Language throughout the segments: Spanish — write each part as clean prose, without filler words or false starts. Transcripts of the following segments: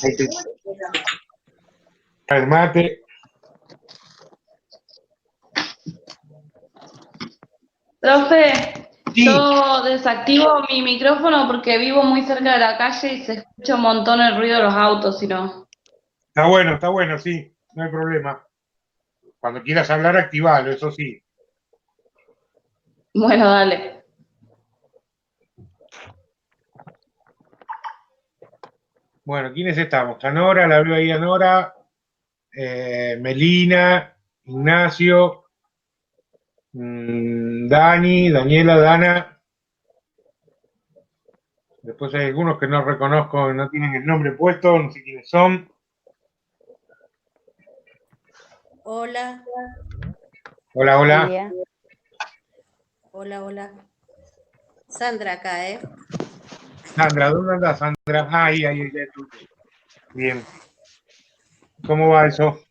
Ahí te... El mate. Profe, Sí, yo desactivo mi micrófono porque vivo muy cerca de la calle y se escucha un montón el ruido de los autos, si no. está bueno, sí, no hay problema. Cuando quieras hablar, activalo, eso sí. Bueno, dale. Bueno, ¿quiénes estamos? A Nora, la veo ahí a Nora, Melina, Ignacio, Dani, Daniela, Dana. Después hay algunos que no reconozco, no tienen el nombre puesto, no sé quiénes son. Hola, Hola, Buen hola. día. hola, hola. Sandra acá, ¿eh? Sandra, ¿dónde andás, Sandra? Ah, ahí, tú. Bien. ¿Cómo va eso?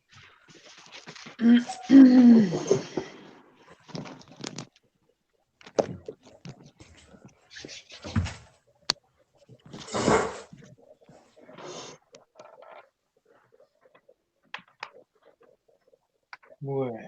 Bueno.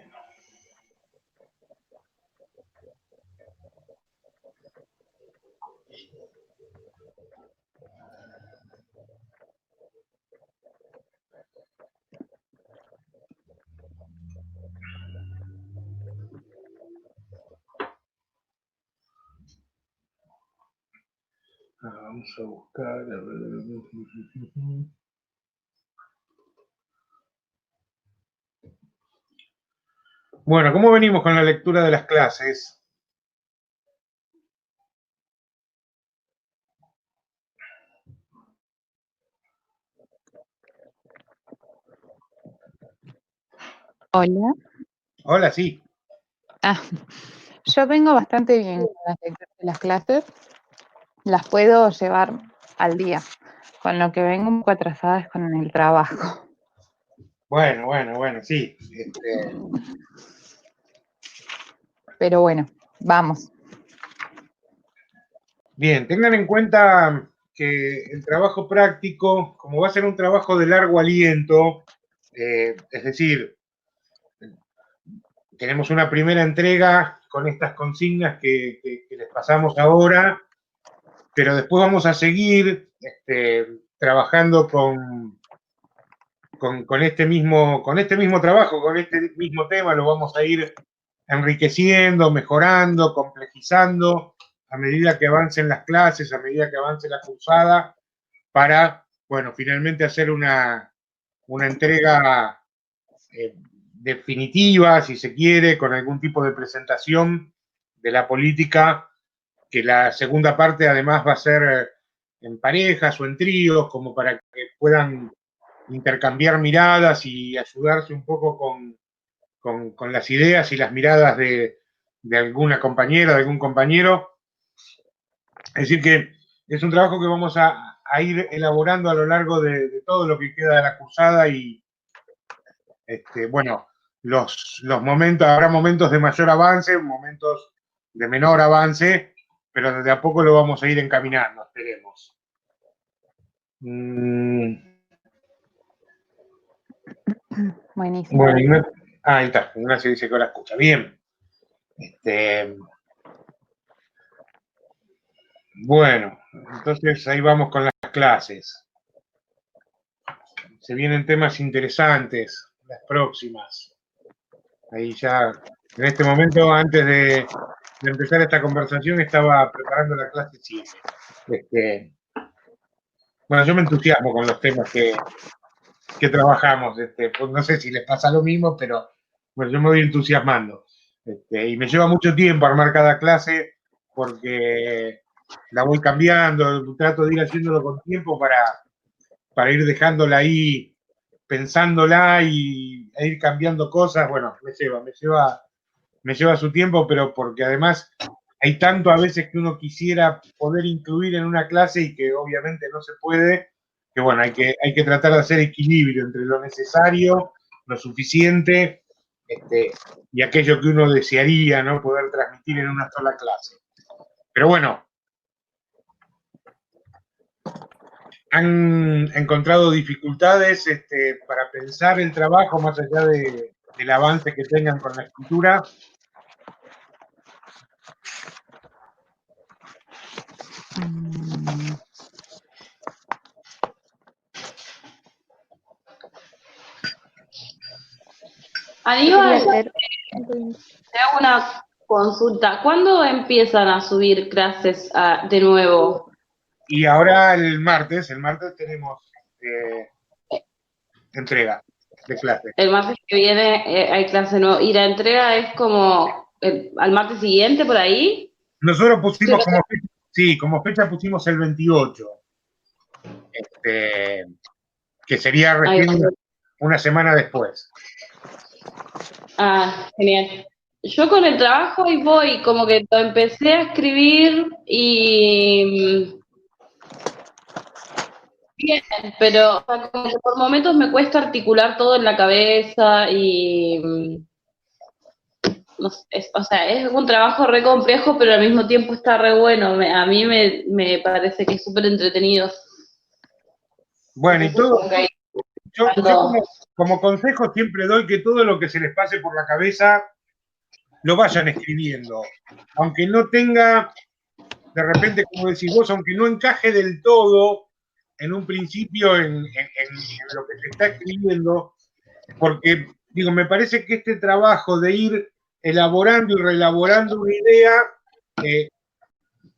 Vamos a buscar. A ver. Bueno, ¿cómo venimos con la lectura de las clases? Hola. Hola, sí. Ah, yo vengo bastante bien con las lecturas de las clases. Las puedo llevar al día. Con lo que vengo un poco atrasada es con el trabajo. Bueno, sí. Pero bueno, vamos. Bien, tengan en cuenta que el trabajo práctico, como va a ser un trabajo de largo aliento, es decir, tenemos una primera entrega con estas consignas que les pasamos ahora, pero después vamos a seguir trabajando con este mismo trabajo, con este mismo tema, lo vamos a ir enriqueciendo, mejorando, complejizando a medida que avancen las clases, a medida que avance la cursada, para, bueno, finalmente hacer una entrega definitiva, si se quiere, con algún tipo de presentación de la política, que la segunda parte además va a ser en parejas o en tríos, como para que puedan intercambiar miradas y ayudarse un poco con las ideas y las miradas de alguna compañera, de algún compañero. Es decir, que es un trabajo que vamos a ir elaborando a lo largo de todo lo que queda de la cursada y, bueno, los momentos, habrá momentos de mayor avance, momentos de menor avance, pero desde a poco lo vamos a ir encaminando, esperemos. Buenísimo. Bueno, ahí está, Ignacio dice que ahora escucha. Bien. Bueno, entonces ahí vamos con las clases. Se vienen temas interesantes, las próximas. Ahí ya, en este momento, antes de empezar esta conversación, estaba preparando la clase 7. Bueno, yo me entusiasmo con los temas que trabajamos. Pues no sé si les pasa lo mismo, pero bueno, yo me voy entusiasmando. Y me lleva mucho tiempo armar cada clase porque la voy cambiando, trato de ir haciéndolo con tiempo para ir dejándola ahí, pensándola e ir cambiando cosas. Bueno, me lleva su tiempo, pero porque además hay tanto a veces que uno quisiera poder incluir en una clase y que obviamente no se puede, que bueno, hay que tratar de hacer equilibrio entre lo necesario, lo suficiente, y aquello que uno desearía, ¿no? Poder transmitir en una sola clase. Pero bueno, ¿Han encontrado dificultades para pensar el trabajo más allá del avance que tengan con la escritura? Aníbal, Quería hacer- te hago una consulta. ¿Cuándo empiezan a subir clases de nuevo? Y ahora el martes tenemos entrega de clase. El martes que viene hay clase nueva. ¿Y la entrega es como al martes siguiente por ahí? Nosotros pusimos como fecha, sí, como fecha pusimos el 28, que sería Ahí recién va. una semana después. Ah, genial. Yo con el trabajo ahí voy, como que lo empecé a escribir y bien, pero o sea, como que por momentos me cuesta articular todo en la cabeza y no sé, o sea, es un trabajo re complejo, pero al mismo tiempo está re bueno. A mí me parece que es súper entretenido. Bueno, y Entonces, todo, como que ahí yo ando. como consejo siempre doy que todo lo que se les pase por la cabeza lo vayan escribiendo. Aunque no tenga, de repente, como decís vos, aunque no encaje del todo en un principio en lo que se está escribiendo, porque, digo, me parece que este trabajo de ir elaborando y reelaborando una idea,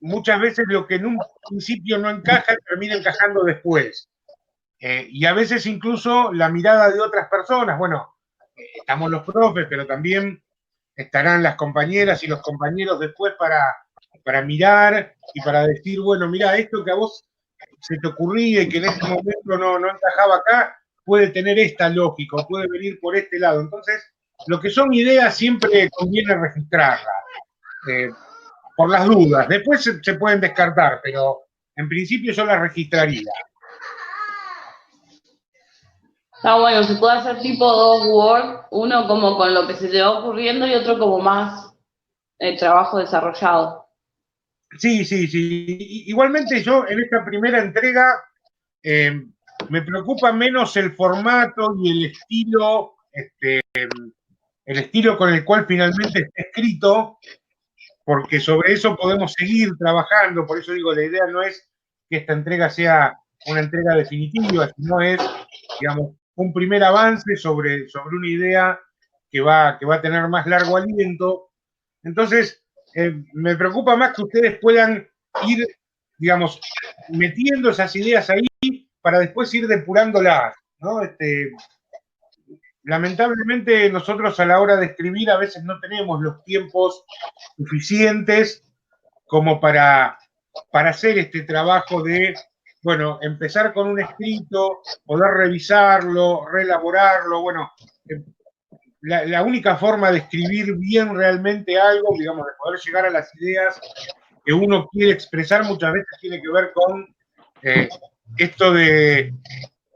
muchas veces lo que en un principio no encaja termina encajando después. Y a veces incluso la mirada de otras personas, bueno, estamos los profes, pero también estarán las compañeras y los compañeros después para mirar y para decir, bueno, mira, esto que a vos se te ocurría y que en este momento no encajaba acá, puede tener esta lógica, o puede venir por este lado. Entonces, lo que son ideas siempre conviene registrarlas, por las dudas. Después se pueden descartar, pero en principio yo las registraría. Está bueno, se puede hacer tipo dos Word, uno como con lo que se te va ocurriendo y otro como más trabajo desarrollado. Sí, sí, sí. Igualmente yo en esta primera entrega eh, me preocupa menos el formato y el estilo con el cual finalmente está escrito, porque sobre eso podemos seguir trabajando. Por eso digo, la idea no es que esta entrega sea una entrega definitiva, sino es, digamos, un primer avance sobre una idea que va a tener más largo aliento. Entonces, me preocupa más que ustedes puedan ir, digamos, metiendo esas ideas ahí para después ir depurándolas, ¿no? Lamentablemente nosotros a la hora de escribir a veces no tenemos los tiempos suficientes como para hacer este trabajo de, bueno, empezar con un escrito, poder revisarlo, reelaborarlo, bueno, la única forma de escribir bien realmente algo, digamos, de poder llegar a las ideas que uno quiere expresar muchas veces tiene que ver con esto de,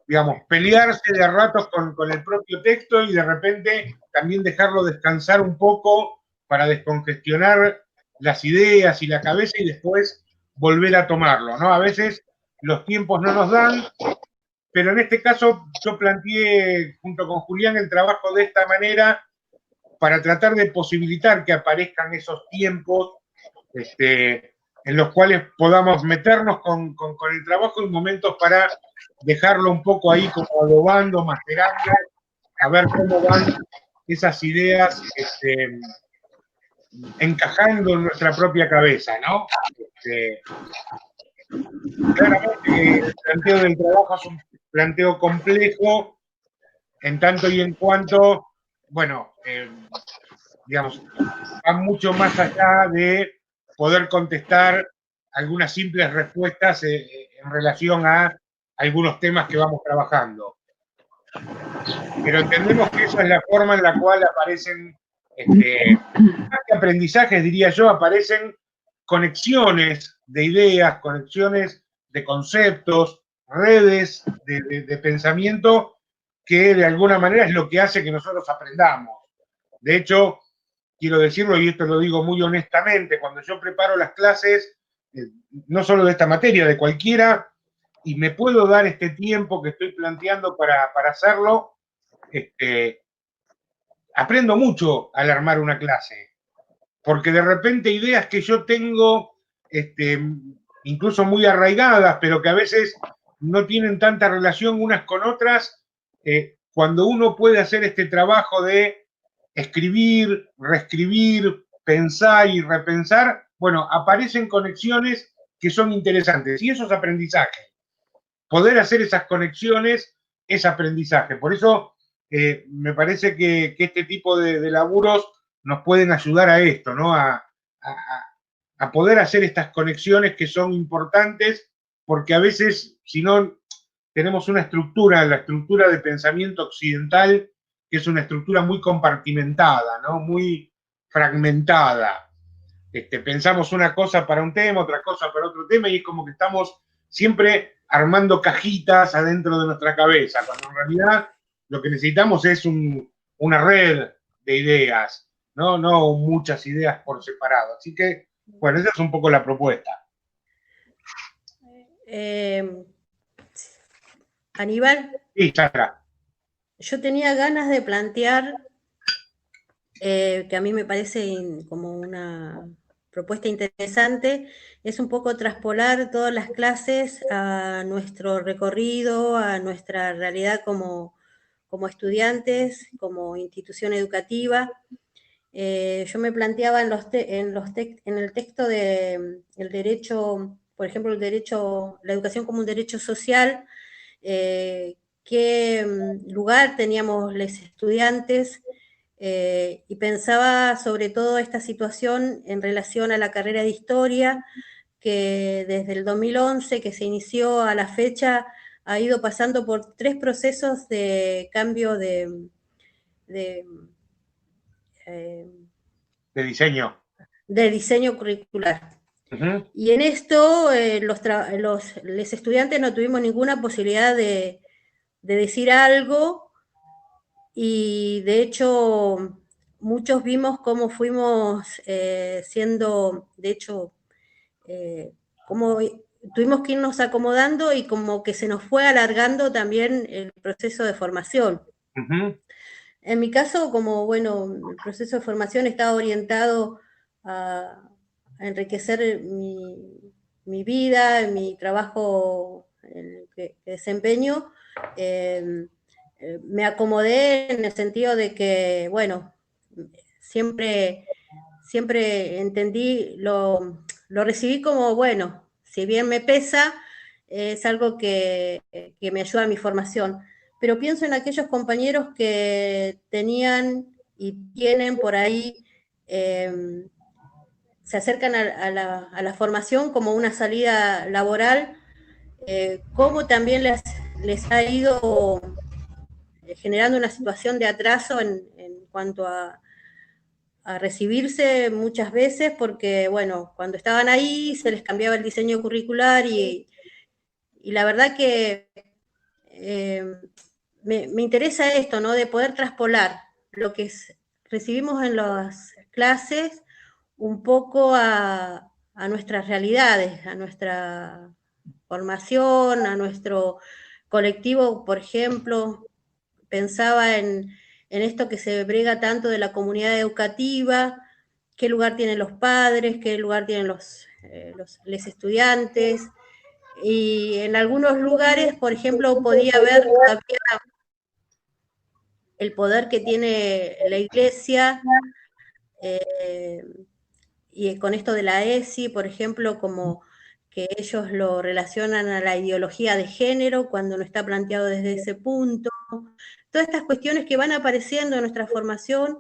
digamos, pelearse de a ratos con el propio texto y de repente también dejarlo descansar un poco para descongestionar las ideas y la cabeza y después volver a tomarlo, ¿no? A veces los tiempos no nos dan, pero en este caso yo planteé junto con Julián el trabajo de esta manera para tratar de posibilitar que aparezcan esos tiempos en los cuales podamos meternos con el trabajo y momentos para dejarlo un poco ahí como adobando, macerando, a ver cómo van esas ideas encajando en nuestra propia cabeza, ¿no? Claramente que el planteo del trabajo es un planteo complejo en tanto y en cuanto, bueno, digamos, va mucho más allá de poder contestar algunas simples respuestas en relación a algunos temas que vamos trabajando. Pero entendemos que esa es la forma en la cual aparecen, más que aprendizajes, diría yo, aparecen conexiones de ideas, conexiones de conceptos, redes de pensamiento que de alguna manera es lo que hace que nosotros aprendamos. De hecho, quiero decirlo, y esto lo digo muy honestamente, cuando yo preparo las clases, no solo de esta materia, de cualquiera, y me puedo dar este tiempo que estoy planteando para hacerlo, aprendo mucho al armar una clase, porque de repente ideas que yo tengo, incluso muy arraigadas, pero que a veces no tienen tanta relación unas con otras, cuando uno puede hacer este trabajo de escribir, reescribir, pensar y repensar, bueno, aparecen conexiones que son interesantes, y eso es aprendizaje. Poder hacer esas conexiones es aprendizaje. Por eso me parece que este tipo de laburos nos pueden ayudar a esto, ¿no? A poder hacer estas conexiones que son importantes, porque a veces, si no, tenemos una estructura, la estructura de pensamiento occidental, que es una estructura muy compartimentada, ¿no? Muy fragmentada. Pensamos una cosa para un tema, otra cosa para otro tema, y es como que estamos siempre armando cajitas adentro de nuestra cabeza, cuando en realidad lo que necesitamos es una red de ideas, ¿no? No muchas ideas por separado. Así que, bueno, esa es un poco la propuesta. Aníbal. Sí, Sandra. Yo tenía ganas de plantear, que a mí me parece como una propuesta interesante, es un poco traspolar todas las clases a nuestro recorrido, a nuestra realidad como estudiantes, como institución educativa. Yo me planteaba en el texto de el derecho, por ejemplo, la educación como un derecho social, qué lugar teníamos los estudiantes, y pensaba sobre todo esta situación en relación a la carrera de historia, que desde el 2011, que se inició a la fecha, ha ido pasando por 3 procesos de cambio de diseño. De diseño curricular. Uh-huh. Y en esto los estudiantes no tuvimos ninguna posibilidad de decir algo, y de hecho muchos vimos cómo fuimos siendo, de hecho, cómo tuvimos que irnos acomodando y como que se nos fue alargando también el proceso de formación. Uh-huh. En mi caso, como bueno, el proceso de formación estaba orientado a enriquecer mi vida, mi trabajo que desempeño, me acomodé en el sentido de que, bueno, siempre entendí, lo recibí como, bueno, si bien me pesa, es algo que me ayuda a mi formación. Pero pienso en aquellos compañeros que tenían y tienen por ahí, se acercan a la formación como una salida laboral, cómo también les ha ido generando una situación de atraso en cuanto a recibirse muchas veces, porque, bueno, cuando estaban ahí se les cambiaba el diseño curricular y la verdad que me interesa esto, ¿no? De poder traspolar lo que recibimos en las clases un poco a nuestras realidades, a nuestra formación, a nuestro colectivo. Por ejemplo, pensaba en esto que se brega tanto de la comunidad educativa, qué lugar tienen los padres, qué lugar tienen los estudiantes, y en algunos lugares, por ejemplo, podía ver todavía el poder que tiene la Iglesia, y con esto de la ESI, por ejemplo, como que ellos lo relacionan a la ideología de género cuando no está planteado desde ese punto. Todas estas cuestiones que van apareciendo en nuestra formación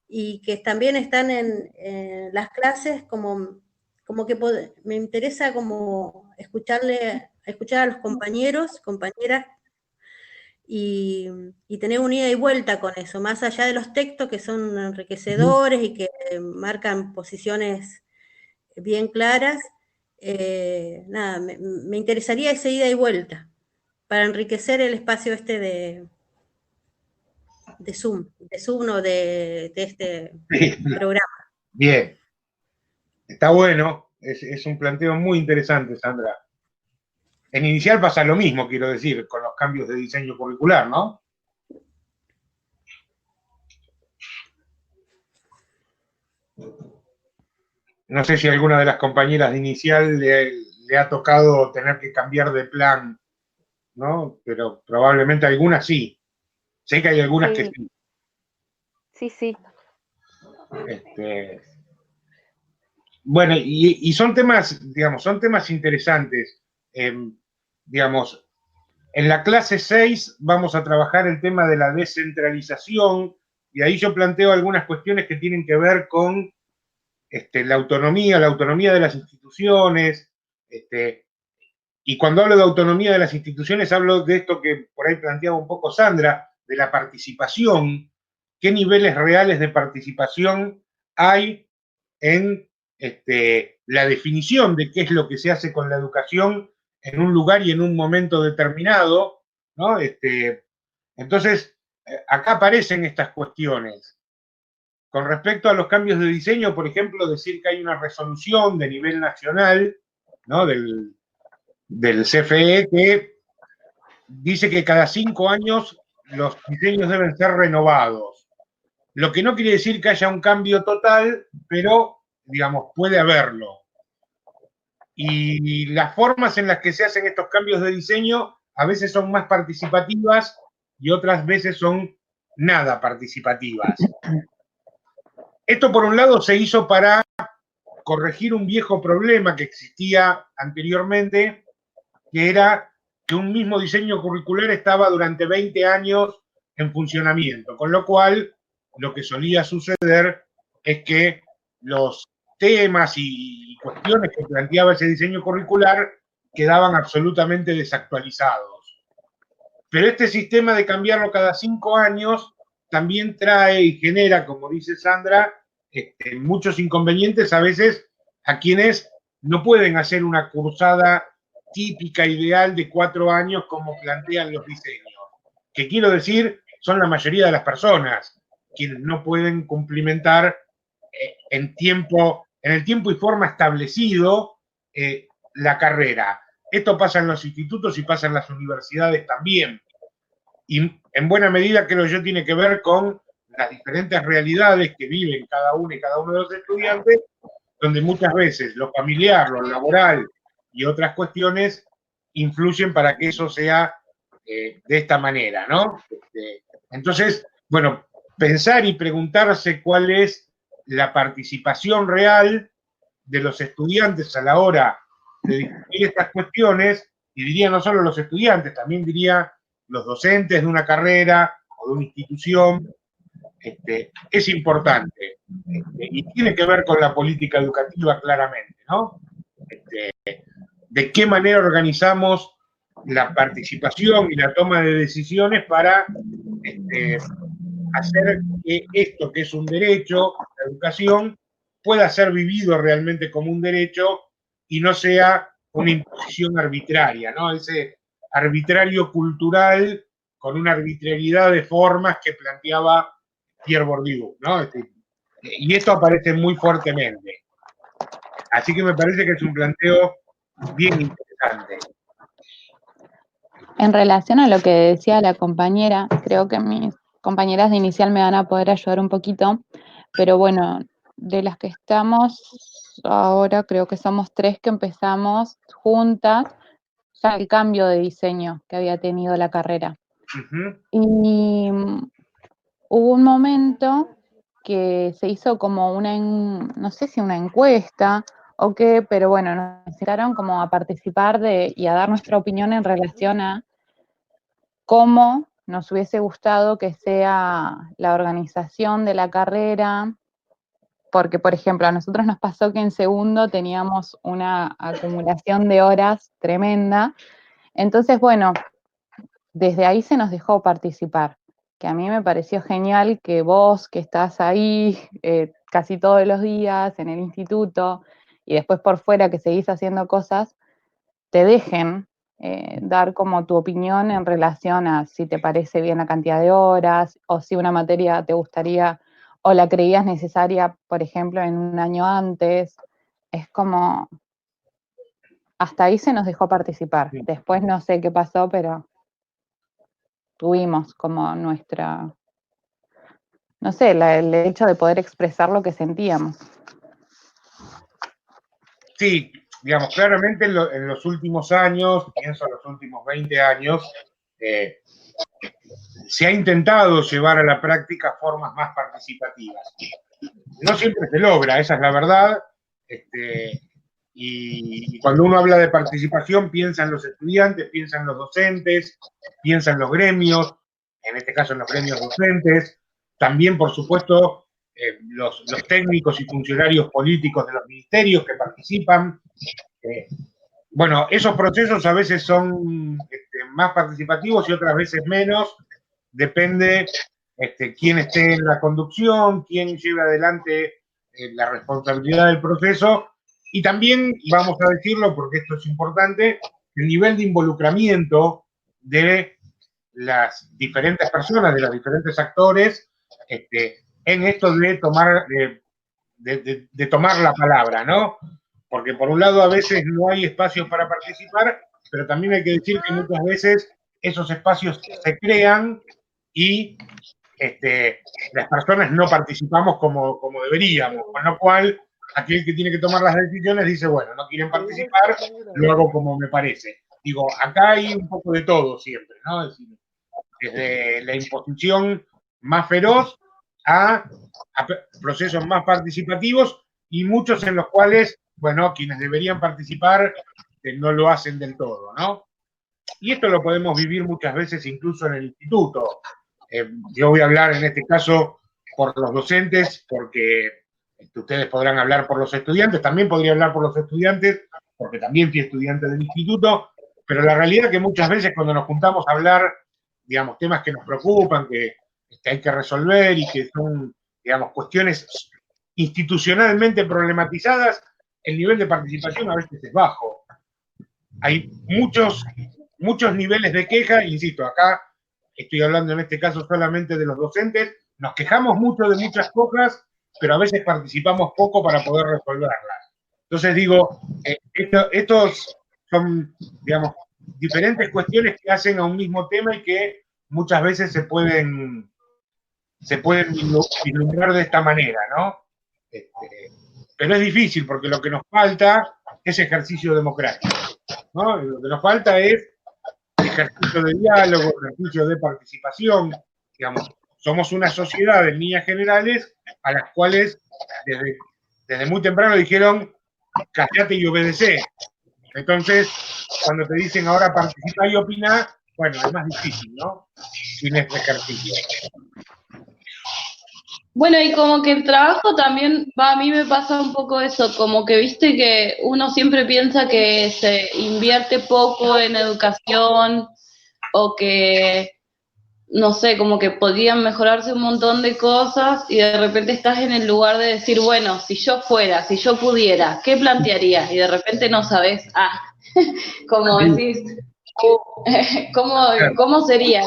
y que también están en las clases, como que me interesa como escuchar a los compañeros, compañeras, y tener un ida y vuelta con eso, más allá de los textos que son enriquecedores y que marcan posiciones bien claras. Nada, me interesaría esa ida y vuelta para enriquecer el espacio de Zoom, no, de este programa. Bien, está bueno, es un planteo muy interesante, Sandra. En inicial pasa lo mismo, quiero decir, con los cambios de diseño curricular, ¿no? No sé si a alguna de las compañeras de inicial le ha tocado tener que cambiar de plan, ¿no? Pero probablemente algunas sí. Sé que hay algunas que Sí, sí. sí. Este, bueno, y son temas, digamos, son temas interesantes. Digamos, en la clase 6 vamos a trabajar el tema de la descentralización y ahí yo planteo algunas cuestiones que tienen que ver con la autonomía de las instituciones. Y cuando hablo de autonomía de las instituciones, hablo de esto que por ahí planteaba un poco Sandra, de la participación. ¿Qué niveles reales de participación hay en la definición de qué es lo que se hace con la educación en un lugar y en un momento determinado? ¿No? Entonces, acá aparecen estas cuestiones. Con respecto a los cambios de diseño, por ejemplo, decir que hay una resolución de nivel nacional, ¿no? del CFE que dice que cada 5 años los diseños deben ser renovados. Lo que no quiere decir que haya un cambio total, pero, digamos, puede haberlo. Y las formas en las que se hacen estos cambios de diseño a veces son más participativas y otras veces son nada participativas. Esto, por un lado, se hizo para corregir un viejo problema que existía anteriormente, que era que un mismo diseño curricular estaba durante 20 años en funcionamiento, con lo cual lo que solía suceder es que los temas y cuestiones que planteaba ese diseño curricular quedaban absolutamente desactualizados. Pero este sistema de cambiarlo cada 5 años también trae y genera, como dice Sandra, muchos inconvenientes a veces a quienes no pueden hacer una cursada típica, ideal de 4 años como plantean los diseños. Que quiero decir, son la mayoría de las personas quienes no pueden cumplimentar en el tiempo y forma establecido la carrera. Esto pasa en los institutos y pasa en las universidades también. Y en buena medida creo yo tiene que ver con las diferentes realidades que viven cada uno y cada uno de los estudiantes, donde muchas veces lo familiar, lo laboral y otras cuestiones influyen para que eso sea de esta manera, ¿no? Entonces, bueno, pensar y preguntarse cuál es la participación real de los estudiantes a la hora de discutir estas cuestiones, y diría no solo los estudiantes, también diría los docentes de una carrera o de una institución, es importante. Y tiene que ver con la política educativa claramente, ¿no? De qué manera organizamos la participación y la toma de decisiones para hacer que esto que es un derecho, la educación, pueda ser vivido realmente como un derecho y no sea una imposición arbitraria, ¿no? Ese arbitrario cultural con una arbitrariedad de formas que planteaba Pierre Bourdieu, ¿no? Y esto aparece muy fuertemente. Así que me parece que es un planteo bien interesante. En relación a lo que decía la compañera, creo que mis compañeras de inicial me van a poder ayudar un poquito, pero bueno, de las que estamos ahora, creo que somos 3 que empezamos juntas ya el cambio de diseño que había tenido la carrera. Y hubo un momento que se hizo como no sé si una encuesta o qué, pero bueno, nos invitaron como a participar y a dar nuestra opinión en relación a cómo nos hubiese gustado que sea la organización de la carrera, porque, por ejemplo, a nosotros nos pasó que en segundo teníamos una acumulación de horas tremenda, entonces, bueno, desde ahí se nos dejó participar, que a mí me pareció genial que vos, que estás ahí casi todos los días en el instituto, y después por fuera que seguís haciendo cosas, te dejen dar como tu opinión en relación a si te parece bien la cantidad de horas, o si una materia te gustaría o la creías necesaria, por ejemplo, en un año antes. Es como hasta ahí se nos dejó participar. Sí. Después no sé qué pasó, pero tuvimos como nuestra, no sé, el hecho de poder expresar lo que sentíamos. Sí, digamos, claramente en los últimos años, pienso en los últimos 20 años, se ha intentado llevar a la práctica formas más participativas. No siempre se logra, esa es la verdad. Y cuando uno habla de participación, piensa en los estudiantes, piensa en los docentes, piensa en los gremios, en este caso en los gremios docentes, también, por supuesto, los técnicos y funcionarios políticos de los ministerios que participan. Bueno, esos procesos a veces son más participativos y otras veces menos, depende quién esté en la conducción, quién lleve adelante la responsabilidad del proceso, y también, vamos a decirlo porque esto es importante, el nivel de involucramiento de las diferentes personas, de los diferentes actores, en esto de tomar, de tomar la palabra, ¿no? Porque por un lado a veces no hay espacios para participar, pero también hay que decir que muchas veces esos espacios se crean y las personas no participamos como deberíamos, con lo cual aquel que tiene que tomar las decisiones dice, bueno, no quieren participar, lo hago como me parece. Digo, acá hay un poco de todo siempre, ¿no? Es decir, desde la imposición más feroz a procesos más participativos y muchos en los cuales, bueno, quienes deberían participar no lo hacen del todo, ¿no? Y esto lo podemos vivir muchas veces incluso en el instituto. Yo voy a hablar en este caso por los docentes, porque ustedes podrán hablar por los estudiantes, también podría hablar por los estudiantes, porque también fui estudiante del instituto, pero la realidad es que muchas veces cuando nos juntamos a hablar, digamos, temas que nos preocupan, que hay que resolver y que son, digamos, cuestiones institucionalmente problematizadas, el nivel de participación a veces es bajo. Hay muchos niveles de queja, insisto, acá estoy hablando en este caso solamente de los docentes, nos quejamos mucho de muchas cosas, pero a veces participamos poco para poder resolverlas. Entonces digo, estos son, digamos, diferentes cuestiones que hacen a un mismo tema y que muchas veces se pueden vislumbrar de esta manera, ¿no? Pero es difícil porque lo que nos falta es ejercicio democrático, ¿no? Lo que nos falta es ejercicio de diálogo, ejercicio de participación, digamos, somos una sociedad en líneas generales a las cuales desde muy temprano dijeron callate y obedecé. Entonces, cuando te dicen ahora participa y opina, bueno, es más difícil, ¿no? Sin este ejercicio. Bueno, y como que el trabajo también, a mí me pasa un poco eso, como que viste que uno siempre piensa que se invierte poco en educación o que, no sé, como que podían mejorarse un montón de cosas y de repente estás en el lugar de decir, bueno, si yo fuera, si yo pudiera, ¿qué plantearías? Y de repente no sabes, como decís, ¿cómo sería?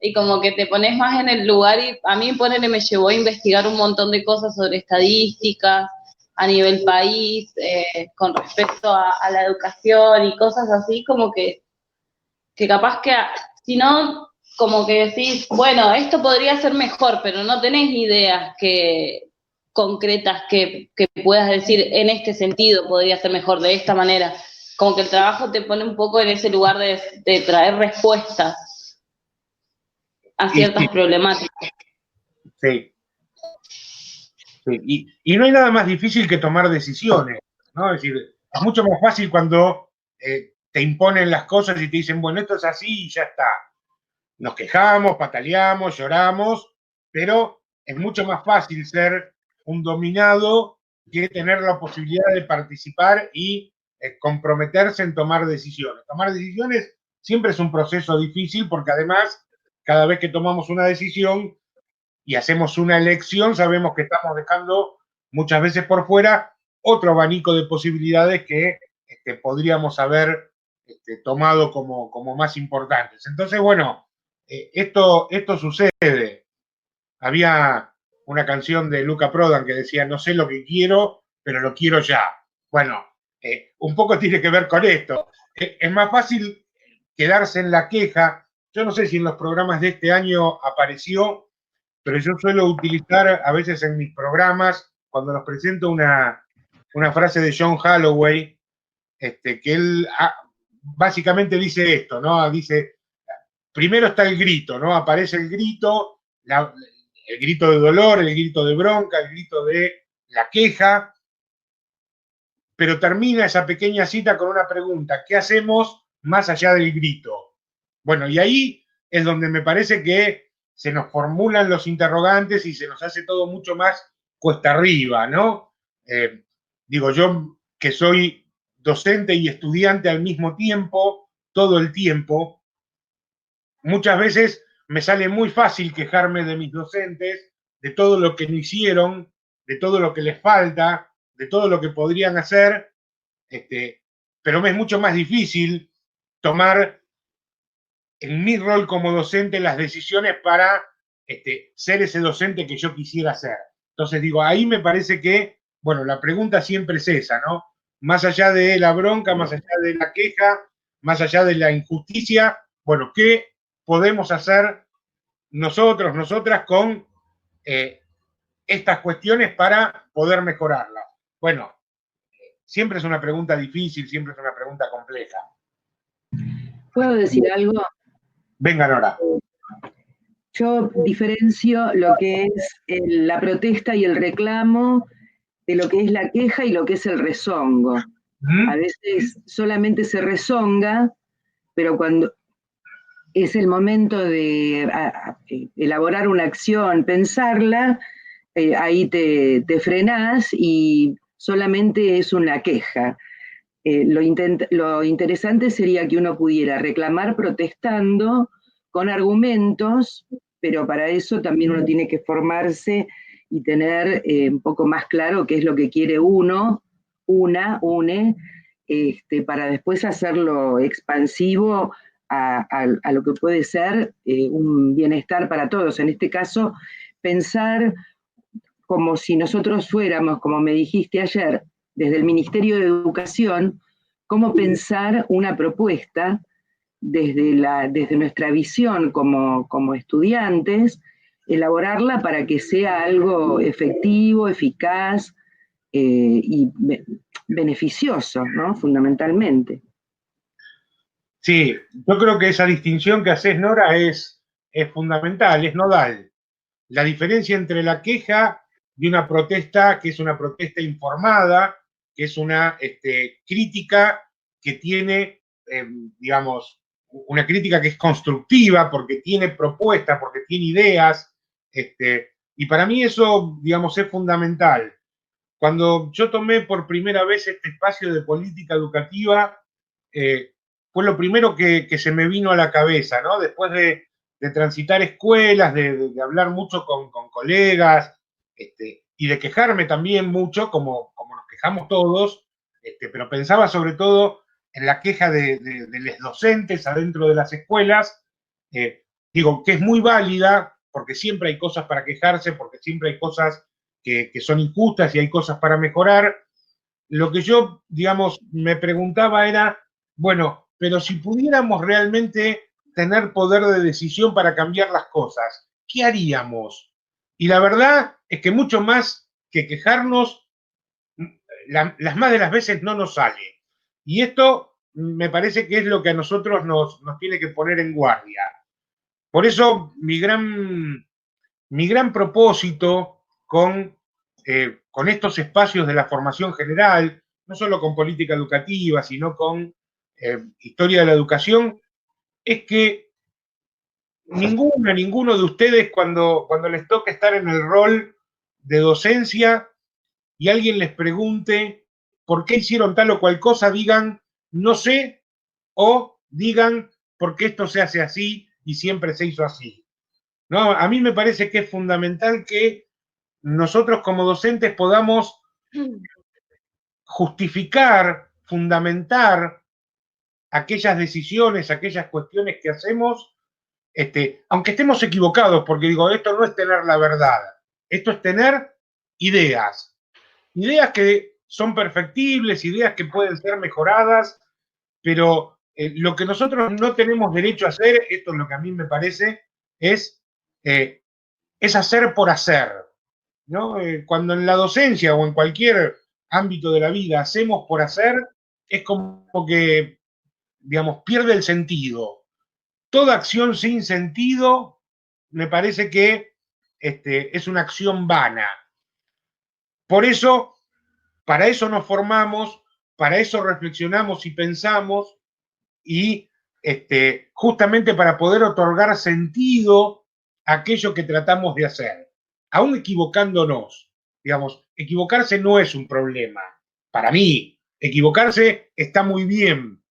Y como que te pones más en el lugar y a mí me llevó a investigar un montón de cosas sobre estadísticas a nivel país, con respecto a la educación y cosas así, como que capaz que, si no, como que decís, bueno, esto podría ser mejor, pero no tenés ideas concretas que puedas decir, en este sentido podría ser mejor, de esta manera. Como que el trabajo te pone un poco en ese lugar de traer respuestas a ciertas problemáticas. Sí. Sí. Y no hay nada más difícil que tomar decisiones, ¿no? Es decir, es mucho más fácil cuando te imponen las cosas y te dicen, bueno, esto es así y ya está. Nos quejamos, pataleamos, lloramos, pero es mucho más fácil ser un dominado que tener la posibilidad de participar y comprometerse en tomar decisiones. Tomar decisiones siempre es un proceso difícil porque además, cada vez que tomamos una decisión y hacemos una elección, sabemos que estamos dejando muchas veces por fuera otro abanico de posibilidades que podríamos haber tomado como más importantes. Entonces, bueno, esto sucede. Había una canción de Luca Prodan que decía, no sé lo que quiero, pero lo quiero ya. Bueno, un poco tiene que ver con esto. Es más fácil quedarse en la queja. Yo no sé si en los programas de este año apareció, pero yo suelo utilizar a veces en mis programas, cuando los presento, una frase de John Holloway, que él básicamente dice esto, ¿no? Dice, primero está el grito, ¿no? Aparece el grito, el grito de dolor, el grito de bronca, el grito de la queja, pero termina esa pequeña cita con una pregunta: ¿qué hacemos más allá del grito? Bueno, y ahí es donde me parece que se nos formulan los interrogantes y se nos hace todo mucho más cuesta arriba, ¿no? Digo, yo que soy docente y estudiante al mismo tiempo, todo el tiempo, muchas veces me sale muy fácil quejarme de mis docentes, de todo lo que no hicieron, de todo lo que les falta, de todo lo que podrían hacer, pero me es mucho más difícil tomar en mi rol como docente las decisiones para ser ese docente que yo quisiera ser. Entonces digo, ahí me parece que, bueno, la pregunta siempre es esa, ¿no? Más allá de la bronca, más allá de la queja, más allá de la injusticia, bueno, ¿qué podemos hacer nosotros, nosotras con estas cuestiones para poder mejorarlas? Bueno, siempre es una pregunta difícil, siempre es una pregunta compleja. ¿Puedo decir algo? Venga, Nora. Yo diferencio lo que es la protesta y el reclamo de lo que es la queja y lo que es el rezongo. A veces solamente se rezonga, pero cuando es el momento de elaborar una acción, pensarla, ahí te frenás y solamente es una queja. Lo interesante sería que uno pudiera reclamar protestando con argumentos, pero para eso también uno tiene que formarse y tener un poco más claro qué es lo que quiere uno, para después hacerlo expansivo a lo que puede ser un bienestar para todos. En este caso, pensar como si nosotros fuéramos, como me dijiste ayer, desde el Ministerio de Educación, cómo pensar una propuesta desde nuestra visión como estudiantes, elaborarla para que sea algo efectivo, eficaz y beneficioso, ¿no? Fundamentalmente. Sí, yo creo que esa distinción que haces, Nora, es fundamental, es nodal. La diferencia entre la queja y una protesta, que es una protesta informada, que es una crítica que tiene, digamos, una crítica que es constructiva, porque tiene propuestas, porque tiene ideas, y para mí eso, digamos, es fundamental. Cuando yo tomé por primera vez este espacio de política educativa, fue lo primero que se me vino a la cabeza, ¿no? Después de transitar escuelas, de hablar mucho con colegas, y de quejarme también mucho, como nos quejamos todos, pero pensaba sobre todo en la queja de los docentes adentro de las escuelas. Digo, que es muy válida, porque siempre hay cosas para quejarse, porque siempre hay cosas que son injustas y hay cosas para mejorar. Lo que yo, digamos, me preguntaba era, bueno, pero si pudiéramos realmente tener poder de decisión para cambiar las cosas, ¿qué haríamos? Y la verdad es que mucho más que quejarnos, las más de las veces no nos sale. Y esto me parece que es lo que a nosotros nos tiene que poner en guardia. Por eso mi gran propósito con estos espacios de la formación general, no solo con política educativa, sino con historia de la educación, es que ninguno de ustedes, cuando les toque estar en el rol de docencia y alguien les pregunte por qué hicieron tal o cual cosa, digan no sé, o digan por qué esto se hace así y siempre se hizo así. ¿No? A mí me parece que es fundamental que nosotros como docentes podamos justificar, fundamentar aquellas decisiones, aquellas cuestiones que hacemos, aunque estemos equivocados, porque digo, esto no es tener la verdad, esto es tener ideas que son perfectibles, ideas que pueden ser mejoradas, pero lo que nosotros no tenemos derecho a hacer, esto es lo que a mí me parece, es hacer por hacer, ¿no? Cuando en la docencia o en cualquier ámbito de la vida hacemos por hacer, es como que, digamos, pierde el sentido. Toda acción sin sentido me parece que es una acción vana. Por eso, para eso nos formamos, para eso reflexionamos y pensamos, y justamente para poder otorgar sentido a aquello que tratamos de hacer, aún equivocándonos. Digamos, equivocarse no es un problema. Para mí, equivocarse está muy bien,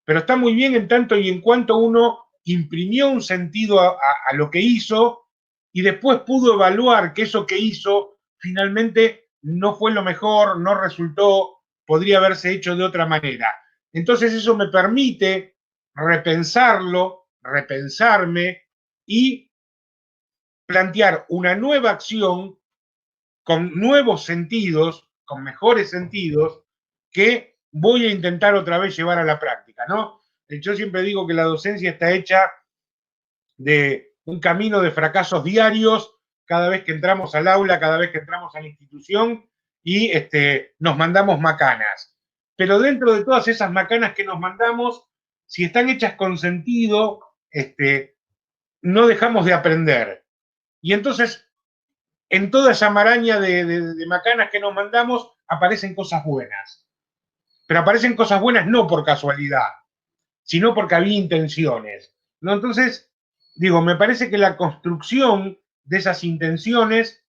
pero está muy bien en tanto y en cuanto uno imprimió un sentido a lo que hizo y después pudo evaluar que eso que hizo finalmente no fue lo mejor, no resultó, podría haberse hecho de otra manera. Entonces eso me permite repensarlo, repensarme y plantear una nueva acción con nuevos sentidos, con mejores sentidos, que voy a intentar otra vez llevar a la práctica, ¿no? Yo siempre digo que la docencia está hecha de un camino de fracasos diarios, cada vez que entramos al aula, cada vez que entramos a la institución, y nos mandamos macanas. Pero dentro de todas esas macanas que nos mandamos, si están hechas con sentido, no dejamos de aprender. Y entonces, en toda esa maraña de macanas que nos mandamos, aparecen cosas buenas. Pero aparecen cosas buenas no por casualidad, sino porque había intenciones, ¿no? Entonces, digo, me parece que la construcción de esas intenciones,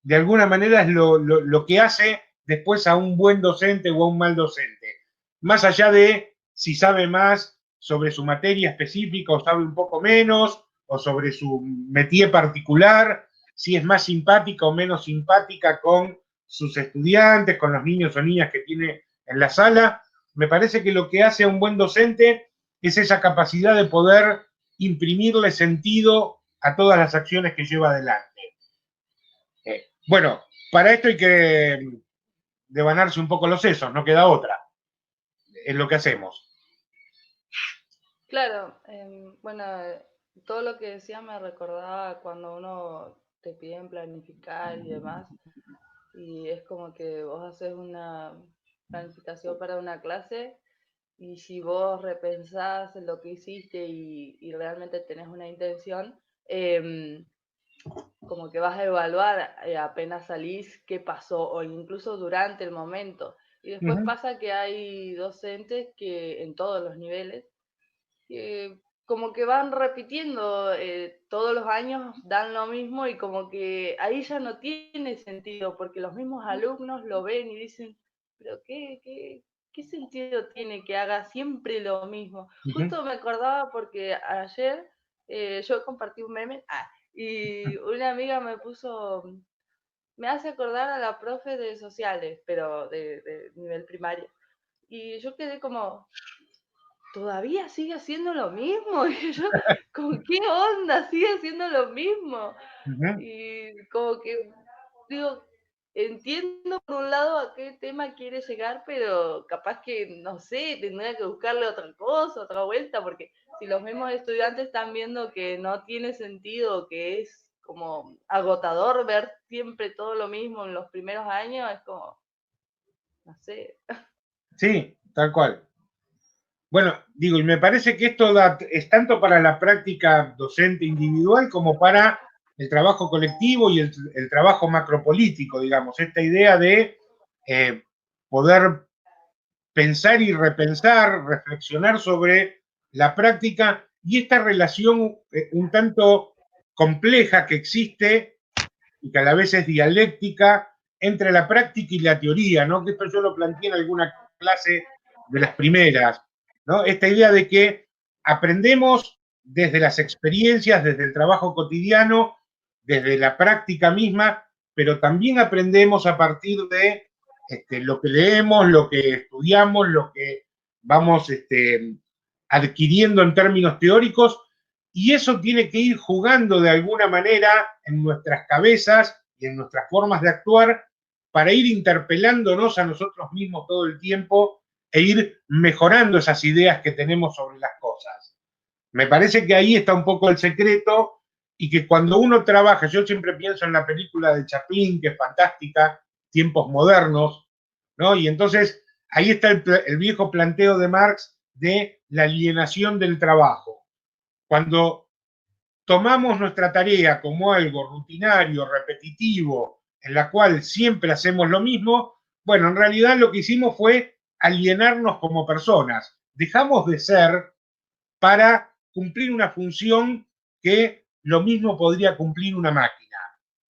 de alguna manera, es lo que hace después a un buen docente o a un mal docente. Más allá de si sabe más sobre su materia específica o sabe un poco menos, o sobre su métier particular, si es más simpática o menos simpática con sus estudiantes, con los niños o niñas que tiene en la sala. Me parece que lo que hace a un buen docente es esa capacidad de poder imprimirle sentido a todas las acciones que lleva adelante. Bueno, para esto hay que devanarse un poco los sesos, no queda otra. Es lo que hacemos. Claro, bueno, todo lo que decía me recordaba cuando uno te piden planificar y demás, y es como que vos haces una planificación para una clase y si vos repensás lo que hiciste y realmente tenés una intención, como que vas a evaluar apenas salís qué pasó o incluso durante el momento. Y después pasa que hay docentes que en todos los niveles como que van repitiendo todos los años, dan lo mismo y como que ahí ya no tiene sentido porque los mismos alumnos lo ven y dicen, pero ¿qué sentido tiene que haga siempre lo mismo? Justo me acordaba porque ayer yo compartí un meme y una amiga me puso, me hace acordar a la profe de sociales, pero de nivel primario. Y yo quedé como, todavía sigue haciendo lo mismo. Y yo, ¿con qué onda? Sigue haciendo lo mismo. Y como que, digo, entiendo por un lado a qué tema quiere llegar, pero capaz que, no sé, tendría que buscarle otra cosa, otra vuelta, porque si los mismos estudiantes están viendo que no tiene sentido, que es como agotador ver siempre todo lo mismo en los primeros años, es como, no sé. Sí, tal cual. Bueno, digo, y me parece que esto es tanto para la práctica docente individual como para el trabajo colectivo y el trabajo macropolítico, digamos, esta idea de poder pensar y repensar, reflexionar sobre la práctica y esta relación un tanto compleja que existe y que a la vez es dialéctica entre la práctica y la teoría, ¿no? Que esto yo lo planteé en alguna clase de las primeras, ¿no? Esta idea de que aprendemos desde las experiencias, desde el trabajo cotidiano, desde la práctica misma, pero también aprendemos a partir de lo que leemos, lo que estudiamos, lo que vamos adquiriendo en términos teóricos, y eso tiene que ir jugando de alguna manera en nuestras cabezas y en nuestras formas de actuar para ir interpelándonos a nosotros mismos todo el tiempo e ir mejorando esas ideas que tenemos sobre las cosas. Me parece que ahí está un poco el secreto y que cuando uno trabaja, yo siempre pienso en la película de Chaplin, que es fantástica, Tiempos Modernos, ¿no? Y entonces ahí está el viejo planteo de Marx de la alienación del trabajo. Cuando tomamos nuestra tarea como algo rutinario, repetitivo, en la cual siempre hacemos lo mismo, bueno, en realidad lo que hicimos fue alienarnos como personas. Dejamos de ser para cumplir una función que lo mismo podría cumplir una máquina.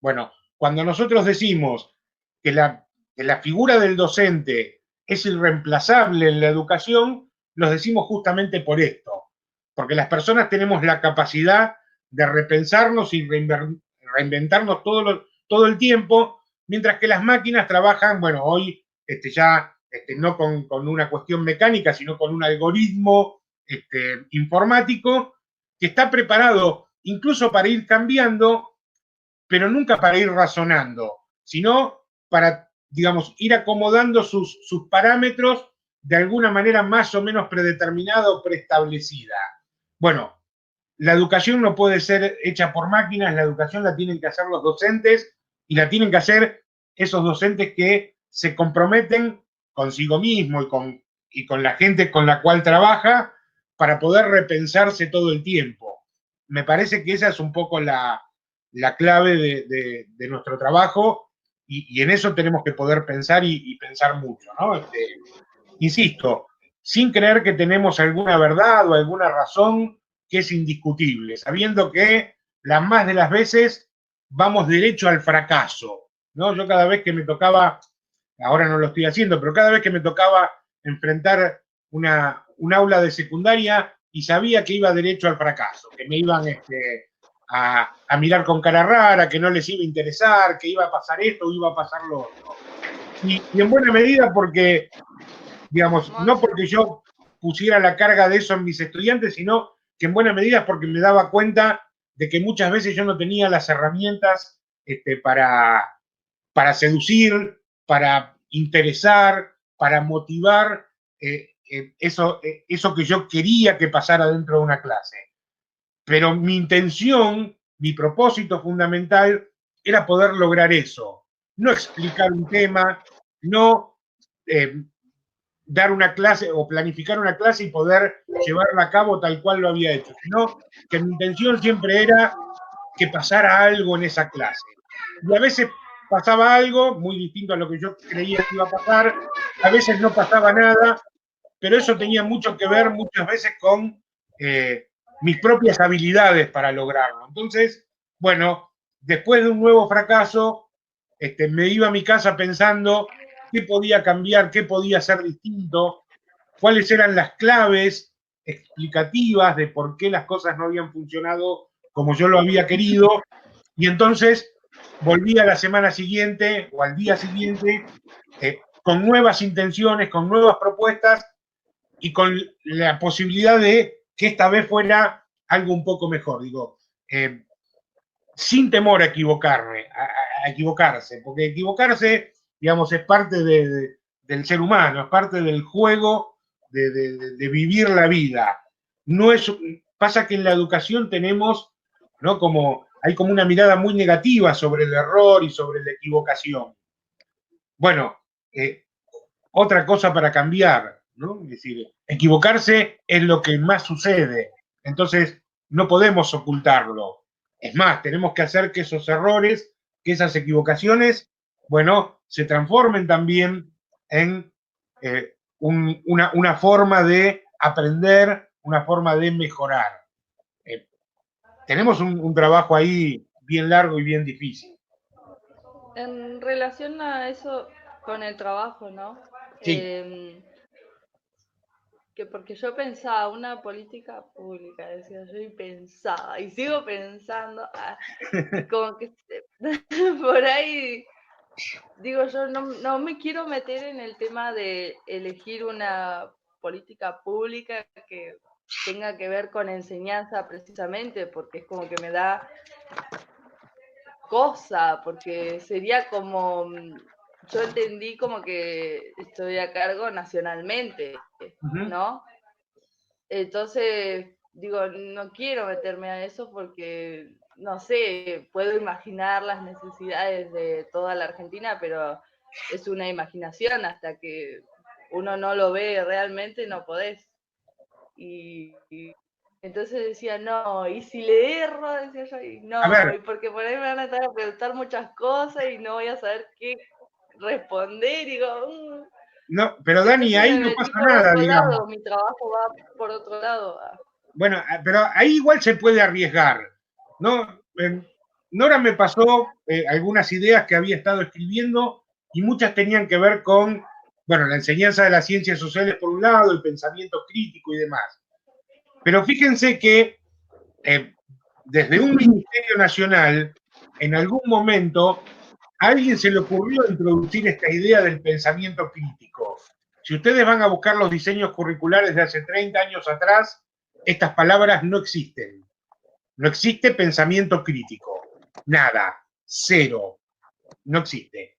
Bueno, cuando nosotros decimos que la figura del docente es irreemplazable en la educación, los decimos justamente por esto, porque las personas tenemos la capacidad de repensarnos y reinventarnos todo el tiempo, mientras que las máquinas trabajan, bueno, hoy ya no con una cuestión mecánica, sino con un algoritmo informático que está preparado incluso para ir cambiando, pero nunca para ir razonando, sino para, digamos, ir acomodando sus parámetros de alguna manera más o menos predeterminada o preestablecida. Bueno, la educación no puede ser hecha por máquinas, la educación la tienen que hacer los docentes y la tienen que hacer esos docentes que se comprometen consigo mismo y con la gente con la cual trabaja para poder repensarse todo el tiempo. Me parece que esa es un poco la clave de nuestro trabajo y en eso tenemos que poder pensar y pensar mucho, ¿no? Insisto, sin creer que tenemos alguna verdad o alguna razón que es indiscutible, sabiendo que las más de las veces vamos derecho al fracaso, ¿no? Yo cada vez que me tocaba, ahora no lo estoy haciendo, pero cada vez que me tocaba enfrentar un aula de secundaria y sabía que iba derecho al fracaso, que me iban a mirar con cara rara, que no les iba a interesar, que iba a pasar esto o iba a pasar lo otro. Y en buena medida porque, digamos, no porque yo pusiera la carga de eso en mis estudiantes, sino que en buena medida es porque me daba cuenta de que muchas veces yo no tenía las herramientas para seducir, para interesar, para motivar eso que yo quería que pasara dentro de una clase. Pero mi intención, mi propósito fundamental era poder lograr eso. No explicar un tema, no dar una clase o planificar una clase y poder llevarla a cabo tal cual lo había hecho, sino que mi intención siempre era que pasara algo en esa clase. Y a veces pasaba algo muy distinto a lo que yo creía que iba a pasar, a veces no pasaba nada, pero eso tenía mucho que ver muchas veces con mis propias habilidades para lograrlo. Entonces, bueno, después de un nuevo fracaso, me iba a mi casa pensando qué podía cambiar, qué podía ser distinto, cuáles eran las claves explicativas de por qué las cosas no habían funcionado como yo lo había querido, y entonces volví a la semana siguiente o al día siguiente con nuevas intenciones, con nuevas propuestas y con la posibilidad de que esta vez fuera algo un poco mejor, digo, sin temor a equivocarme, a equivocarse, porque equivocarse, digamos, es parte del ser humano, es parte del juego de vivir la vida. No es, pasa que en la educación tenemos, ¿no? Hay como una mirada muy negativa sobre el error y sobre la equivocación. Bueno, otra cosa para cambiar, ¿no? Es decir, equivocarse es lo que más sucede, entonces no podemos ocultarlo. Es más, tenemos que hacer que esos errores, que esas equivocaciones, bueno, se transformen también en una forma de aprender, una forma de mejorar. Tenemos un trabajo ahí bien largo y bien difícil. En relación a eso con el trabajo, ¿no? Sí. Que porque yo pensaba una política pública, decía yo, y pensaba, y sigo pensando, y como que por ahí, digo yo, no me quiero meter en el tema de elegir una política pública que tenga que ver con enseñanza precisamente, porque es como que me da cosa, porque sería como yo entendí como que estoy a cargo nacionalmente, ¿no? Entonces, digo, no quiero meterme a eso porque, no sé, puedo imaginar las necesidades de toda la Argentina, pero es una imaginación, hasta que uno no lo ve realmente, no podés. Y entonces decía, no, y si le erro, decía yo, y no, y porque por ahí me van a estar a preguntar muchas cosas y no voy a saber qué responder, y digo, No, pero Dani, ahí no pasa nada, digamos. Lado, mi trabajo va por otro lado. Bueno, pero ahí igual se puede arriesgar, ¿no? Nora me pasó algunas ideas que había estado escribiendo y muchas tenían que ver con, bueno, la enseñanza de las ciencias sociales por un lado, el pensamiento crítico y demás. Pero fíjense que desde un ministerio nacional, en algún momento, a alguien se le ocurrió introducir esta idea del pensamiento crítico. Si ustedes van a buscar los diseños curriculares de hace 30 años atrás, estas palabras no existen. No existe pensamiento crítico. Nada. Cero. No existe.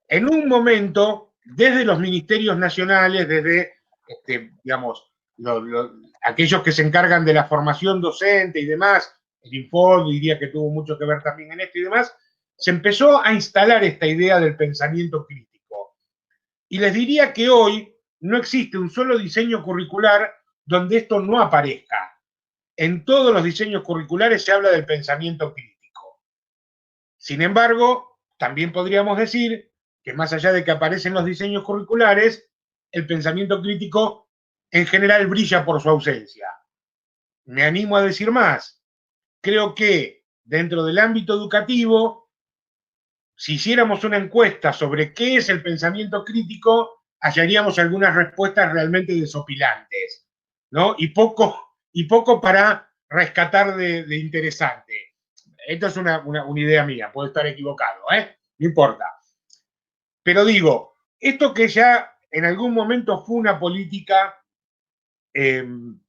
En un momento, desde los ministerios nacionales, desde, digamos, aquellos que se encargan de la formación docente y demás, el Infod diría que tuvo mucho que ver también en esto y demás, se empezó a instalar esta idea del pensamiento crítico. Y les diría que hoy no existe un solo diseño curricular donde esto no aparezca. En todos los diseños curriculares se habla del pensamiento crítico. Sin embargo, también podríamos decir que más allá de que aparecen los diseños curriculares, el pensamiento crítico en general brilla por su ausencia. Me animo a decir más. Creo que dentro del ámbito educativo, si hiciéramos una encuesta sobre qué es el pensamiento crítico, hallaríamos algunas respuestas realmente desopilantes, ¿no? Y poco para rescatar de interesante. Esto es una idea mía, puedo estar equivocado, no importa. Pero digo, esto que ya en algún momento fue una política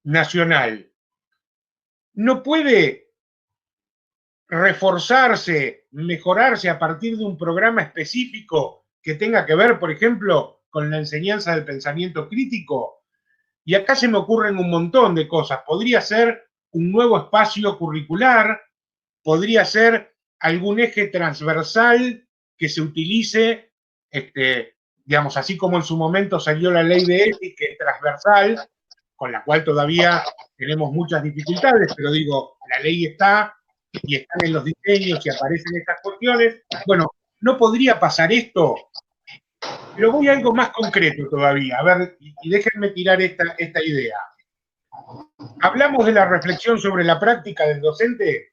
nacional, no puede reforzarse, mejorarse a partir de un programa específico que tenga que ver, por ejemplo, con la enseñanza del pensamiento crítico. Y acá se me ocurren un montón de cosas. Podría ser un nuevo espacio curricular, podría ser algún eje transversal que se utilice, digamos, así como en su momento salió la ley de ética, que es transversal, con la cual todavía tenemos muchas dificultades, pero digo, la ley está y están en los diseños y aparecen estas cuestiones. Bueno, no podría pasar esto, pero voy a algo más concreto todavía. A ver, y déjenme tirar esta idea. Hablamos de la reflexión sobre la práctica del docente.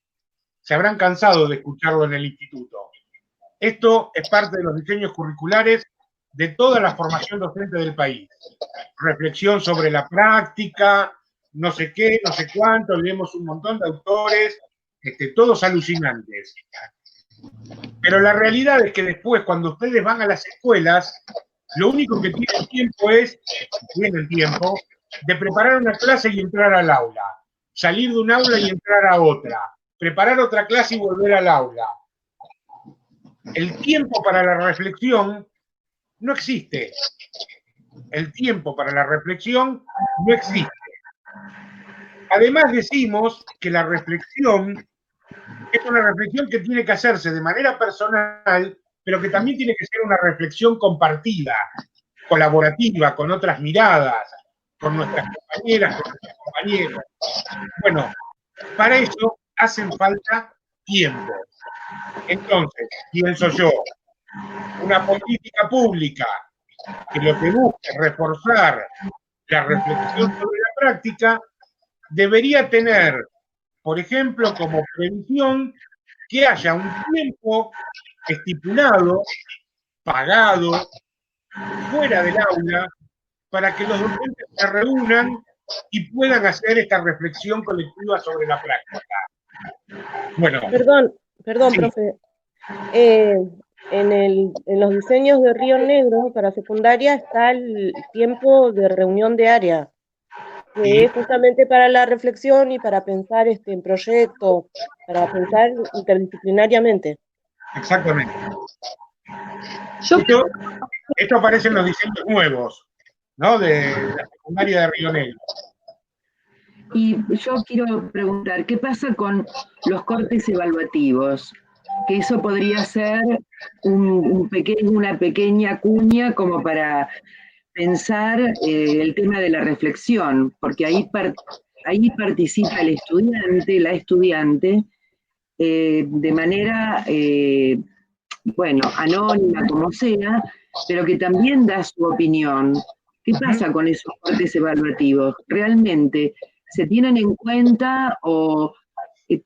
Se habrán cansado de escucharlo en el instituto. Esto es parte de los diseños curriculares de toda la formación docente del país. Reflexión sobre la práctica, no sé qué, no sé cuánto, leemos un montón de autores, todos alucinantes. Pero la realidad es que después, cuando ustedes van a las escuelas, lo único que tienen tiempo de preparar una clase y entrar al aula, salir de un aula y entrar a otra, preparar otra clase y volver al aula. El tiempo para la reflexión no existe. El tiempo para la reflexión no existe. Además decimos que la reflexión es una reflexión que tiene que hacerse de manera personal, pero que también tiene que ser una reflexión compartida, colaborativa, con otras miradas, con nuestras compañeras, con nuestros compañeros. Bueno, para eso hacen falta tiempo. Entonces, pienso yo, una política pública que lo que busca es reforzar la reflexión sobre la práctica, debería tener, por ejemplo, como previsión que haya un tiempo estipulado, pagado, fuera del aula, para que los docentes se reúnan y puedan hacer esta reflexión colectiva sobre la práctica. Bueno. Perdón, sí. Profe. En los diseños de Río Negro para secundaria está el tiempo de reunión de área, que es justamente para la reflexión y para pensar en proyectos, para pensar interdisciplinariamente. Exactamente. Esto aparece en los diseños nuevos, ¿no? De la secundaria de Río Negro. Y yo quiero preguntar, ¿qué pasa con los cortes evaluativos? Que eso podría ser una pequeña cuña como para pensar el tema de la reflexión, porque ahí participa el estudiante, la estudiante, de manera, anónima como sea, pero que también da su opinión. ¿Qué pasa con esos cortes evaluativos? ¿Realmente se tienen en cuenta o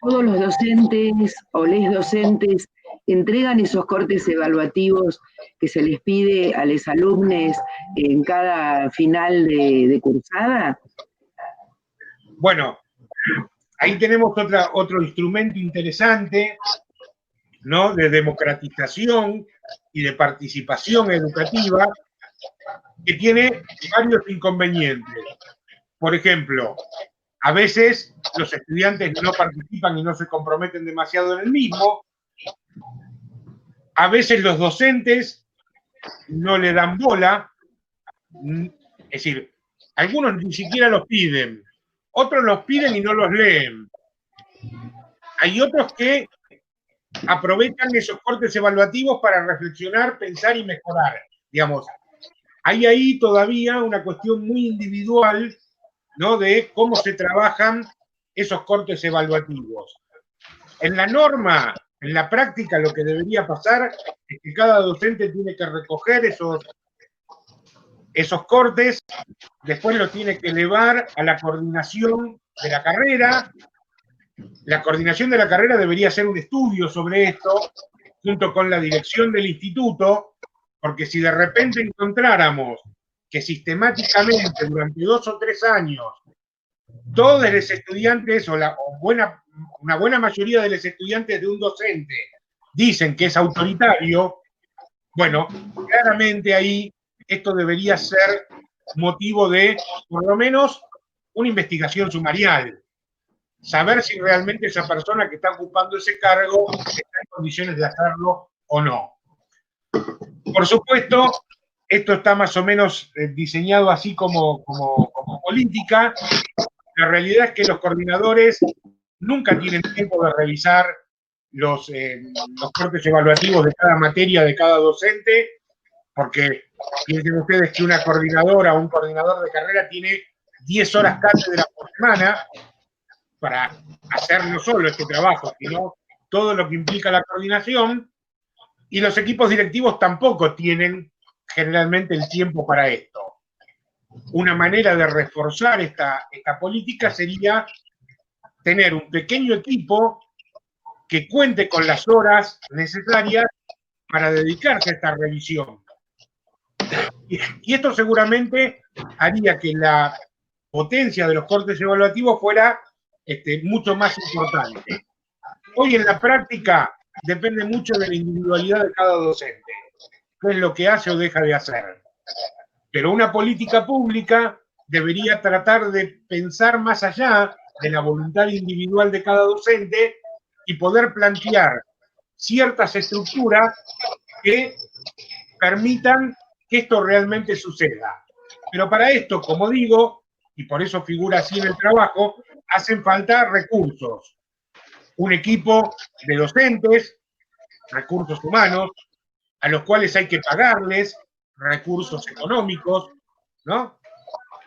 todos los docentes o les docentes entregan esos cortes evaluativos que se les pide a los alumnos en cada final de cursada? Bueno, ahí tenemos otro instrumento interesante, ¿no? De democratización y de participación educativa, que tiene varios inconvenientes. Por ejemplo, a veces los estudiantes no participan y no se comprometen demasiado en el mismo. A veces los docentes no le dan bola. Es decir, algunos ni siquiera los piden. Otros los piden y no los leen. Hay otros que aprovechan esos cortes evaluativos para reflexionar, pensar y mejorar. Digamos, hay ahí todavía una cuestión muy individual, ¿no? De cómo se trabajan esos cortes evaluativos. En la norma, en la práctica, lo que debería pasar es que cada docente tiene que recoger esos cortes, después los tiene que elevar a la coordinación de la carrera. La coordinación de la carrera debería hacer un estudio sobre esto, junto con la dirección del instituto, porque si de repente encontráramos que sistemáticamente durante 2 o 3 años todos los estudiantes una buena mayoría de los estudiantes de un docente dicen que es autoritario, bueno, claramente ahí esto debería ser motivo de, por lo menos, una investigación sumarial. Saber si realmente esa persona que está ocupando ese cargo está en condiciones de hacerlo o no. Por supuesto, esto está más o menos diseñado así como política. La realidad es que los coordinadores nunca tienen tiempo de revisar los cortes evaluativos de cada materia de cada docente, porque piensen ustedes que una coordinadora o un coordinador de carrera tiene 10 horas cátedra por semana para hacer no solo este trabajo, sino todo lo que implica la coordinación, y los equipos directivos tampoco tienen generalmente el tiempo para esto. Una manera de reforzar esta política sería tener un pequeño equipo que cuente con las horas necesarias para dedicarse a esta revisión. Y esto seguramente haría que la potencia de los cortes evaluativos fuera mucho más importante. Hoy en la práctica depende mucho de la individualidad de cada docente, qué es lo que hace o deja de hacer. Pero una política pública debería tratar de pensar más allá de la voluntad individual de cada docente y poder plantear ciertas estructuras que permitan que esto realmente suceda. Pero para esto, como digo, y por eso figura así en el trabajo, hacen falta recursos. Un equipo de docentes, recursos humanos, a los cuales hay que pagarles, recursos económicos, ¿no?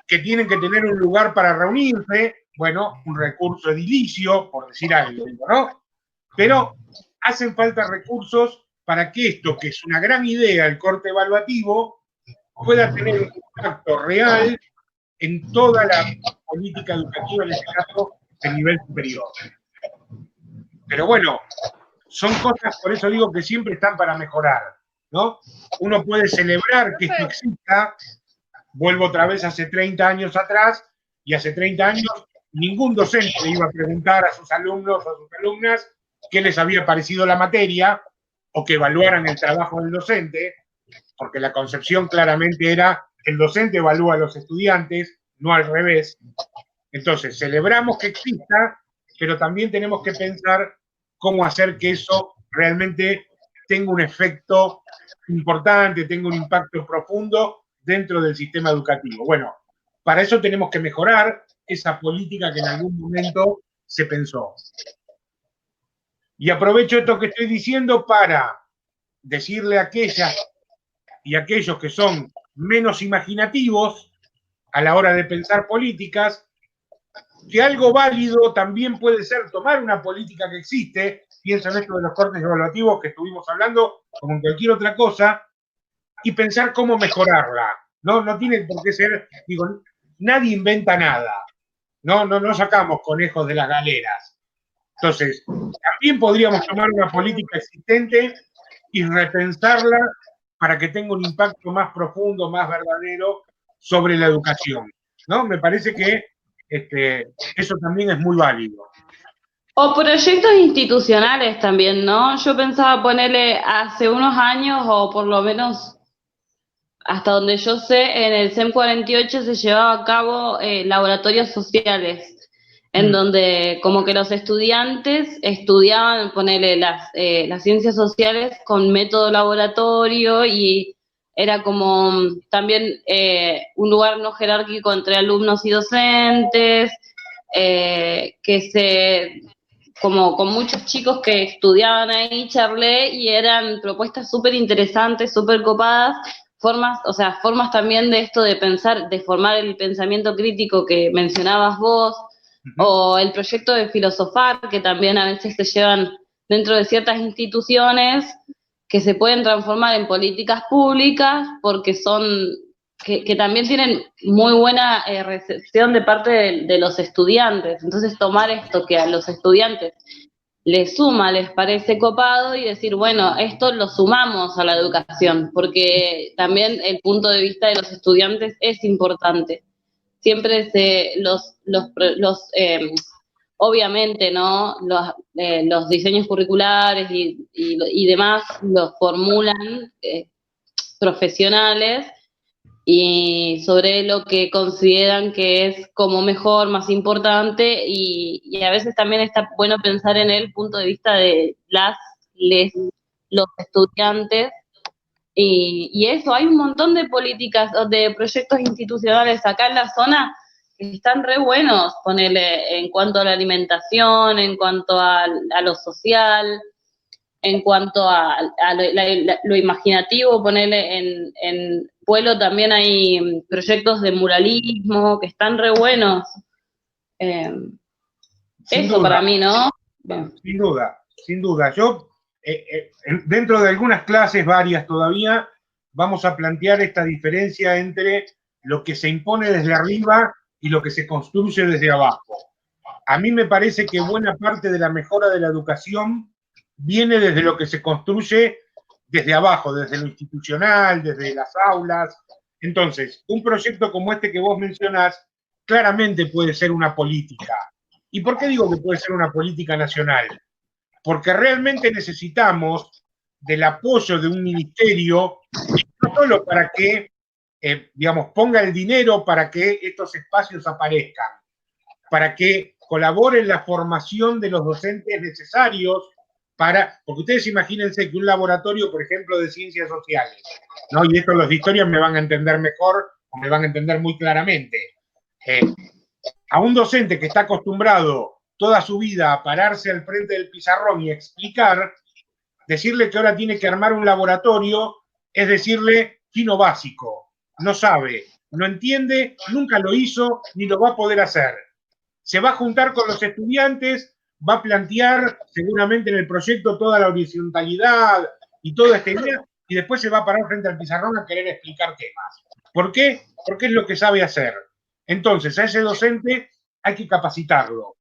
Que tienen que tener un lugar para reunirse, bueno, un recurso edilicio, por decir algo, ¿no? Pero hacen falta recursos para que esto, que es una gran idea, el corte evaluativo, pueda tener un impacto real en toda la política educativa, en este caso, del nivel superior. Pero bueno, son cosas, por eso digo que siempre están para mejorar, ¿no? Uno puede celebrar que esto exista. Vuelvo otra vez hace 30 años atrás, y hace 30 años ningún docente le iba a preguntar a sus alumnos o a sus alumnas qué les había parecido la materia o que evaluaran el trabajo del docente, porque la concepción claramente era que el docente evalúa a los estudiantes, no al revés. Entonces, celebramos que exista, pero también tenemos que pensar cómo hacer que eso realmente tenga un efecto importante, tenga un impacto profundo dentro del sistema educativo. Bueno, para eso tenemos que mejorar esa política que en algún momento se pensó. Y aprovecho esto que estoy diciendo para decirle a aquellas y aquellos que son menos imaginativos a la hora de pensar políticas, que algo válido también puede ser tomar una política que existe, pienso en esto de los cortes evaluativos que estuvimos hablando, como en cualquier otra cosa, y pensar cómo mejorarla. No tiene por qué ser, digo, nadie inventa nada, no sacamos conejos de las galeras. Entonces, también podríamos tomar una política existente y repensarla para que tenga un impacto más profundo, más verdadero sobre la educación, ¿no? Me parece que eso también es muy válido. O proyectos institucionales también, ¿no? Yo pensaba ponerle hace unos años, o por lo menos hasta donde yo sé, en el CEM 48 se llevaba a cabo laboratorios sociales, en donde como que los estudiantes estudiaban, ponerle las ciencias sociales con método laboratorio, y era como también un lugar no jerárquico entre alumnos y docentes, como con muchos chicos que estudiaban ahí, charlé, y eran propuestas súper interesantes, súper copadas, formas también de esto de pensar, de formar el pensamiento crítico que mencionabas vos, o el proyecto de filosofar, que también a veces se llevan dentro de ciertas instituciones, que se pueden transformar en políticas públicas, porque que también tienen muy buena recepción de parte de los estudiantes. Entonces tomar esto que a los estudiantes les suma, les parece copado, y decir, bueno, esto lo sumamos a la educación, porque también el punto de vista de los estudiantes es importante. Siempre obviamente, ¿no? Los diseños curriculares y demás los formulan profesionales, y sobre lo que consideran que es como mejor, más importante, y a veces también está bueno pensar en el punto de vista de los estudiantes, y eso, hay un montón de políticas, de proyectos institucionales acá en la zona que están re buenos, ponerle en cuanto a la alimentación, en cuanto a lo social, en cuanto a lo imaginativo, ponerle en Pueblo también hay proyectos de muralismo que están re buenos. Eso duda. Para mí, ¿no? Sin duda. Yo, dentro de algunas clases, varias todavía, vamos a plantear esta diferencia entre lo que se impone desde arriba y lo que se construye desde abajo. A mí me parece que buena parte de la mejora de la educación viene desde lo que se construye desde abajo, desde lo institucional, desde las aulas. Entonces, un proyecto como este que vos mencionás claramente puede ser una política. ¿Y por qué digo que puede ser una política nacional? Porque realmente necesitamos del apoyo de un ministerio, no solo para que, ponga el dinero para que estos espacios aparezcan, para que colabore en la formación de los docentes necesarios porque ustedes imagínense que un laboratorio, por ejemplo, de ciencias sociales, ¿no? Y esto los de historia me van a entender mejor, o me van a entender muy claramente. A un docente que está acostumbrado toda su vida a pararse al frente del pizarrón y explicar, decirle que ahora tiene que armar un laboratorio es decirle fino básico, no sabe, no entiende, nunca lo hizo, ni lo va a poder hacer. Se va a juntar con los estudiantes, va a plantear seguramente en el proyecto toda la horizontalidad y toda esta idea, y después se va a parar frente al pizarrón a querer explicar temas. ¿Por qué? Porque es lo que sabe hacer. Entonces, a ese docente hay que capacitarlo,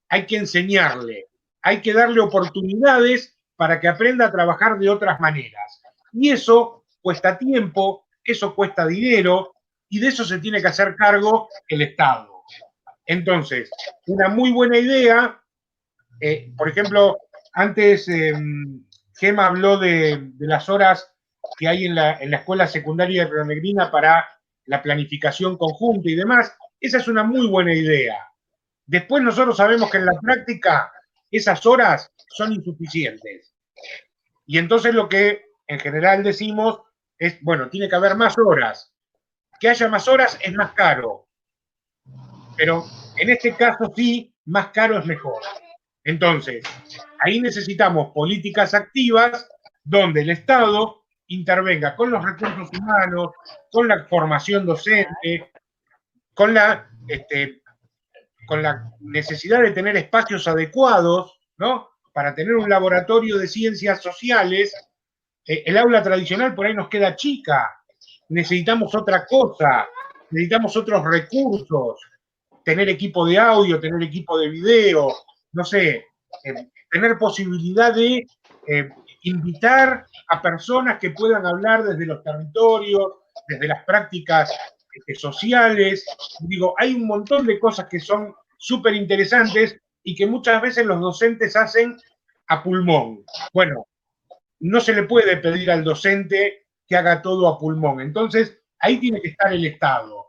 hay que enseñarle, hay que darle oportunidades para que aprenda a trabajar de otras maneras. Y eso cuesta tiempo, eso cuesta dinero, y de eso se tiene que hacer cargo el Estado. Entonces, una muy buena idea, por ejemplo, antes Gema habló de las horas que hay en la escuela secundaria de Río Negrina para la planificación conjunta y demás. Esa es una muy buena idea. Después nosotros sabemos que en la práctica esas horas son insuficientes. Y entonces lo que en general decimos es, bueno, tiene que haber más horas. Que haya más horas es más caro. Pero en este caso sí, más caro es mejor. Entonces, ahí necesitamos políticas activas donde el Estado intervenga con los recursos humanos, con la formación docente, con la necesidad de tener espacios adecuados, ¿no? Para tener un laboratorio de ciencias sociales. El aula tradicional por ahí nos queda chica. Necesitamos otra cosa, necesitamos otros recursos, tener equipo de audio, tener equipo de video, no sé, tener posibilidad de invitar a personas que puedan hablar desde los territorios, desde las prácticas sociales. Digo, hay un montón de cosas que son súper interesantes y que muchas veces los docentes hacen a pulmón. Bueno, no se le puede pedir al docente que haga todo a pulmón. Entonces, ahí tiene que estar el Estado,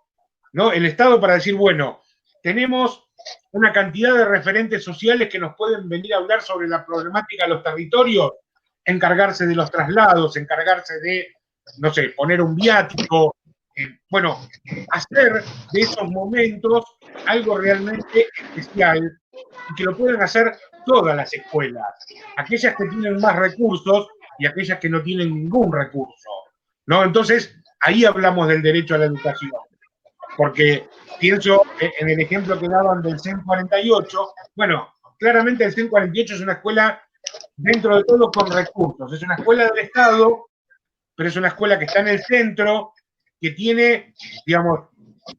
¿no? El Estado para decir, bueno, tenemos una cantidad de referentes sociales que nos pueden venir a hablar sobre la problemática de los territorios, encargarse de los traslados, encargarse de, no sé, poner un viático, bueno, hacer de esos momentos algo realmente especial y que lo puedan hacer todas las escuelas, aquellas que tienen más recursos y aquellas que no tienen ningún recurso, ¿no? Entonces, ahí hablamos del derecho a la educación, porque pienso en el ejemplo que daban del CEN 48, bueno, claramente el CEN 48 es una escuela, dentro de todo, con recursos, es una escuela del Estado, pero es una escuela que está en el centro, que tiene, digamos,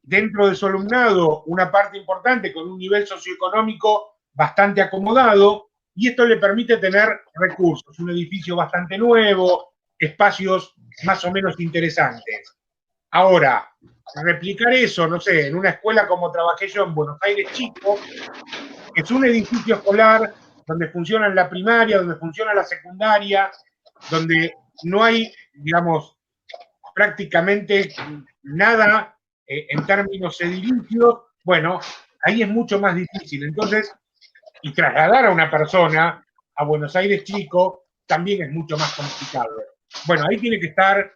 dentro de su alumnado una parte importante con un nivel socioeconómico bastante acomodado, y esto le permite tener recursos, un edificio bastante nuevo, espacios más o menos interesantes. Ahora, replicar eso, no sé, en una escuela como trabajé yo en Buenos Aires Chico, que es un edificio escolar donde funciona la primaria, donde funciona la secundaria, donde no hay, digamos, prácticamente nada en términos edilicios, bueno, ahí es mucho más difícil. Entonces, y trasladar a una persona a Buenos Aires Chico también es mucho más complicado. Bueno, ahí tiene que estar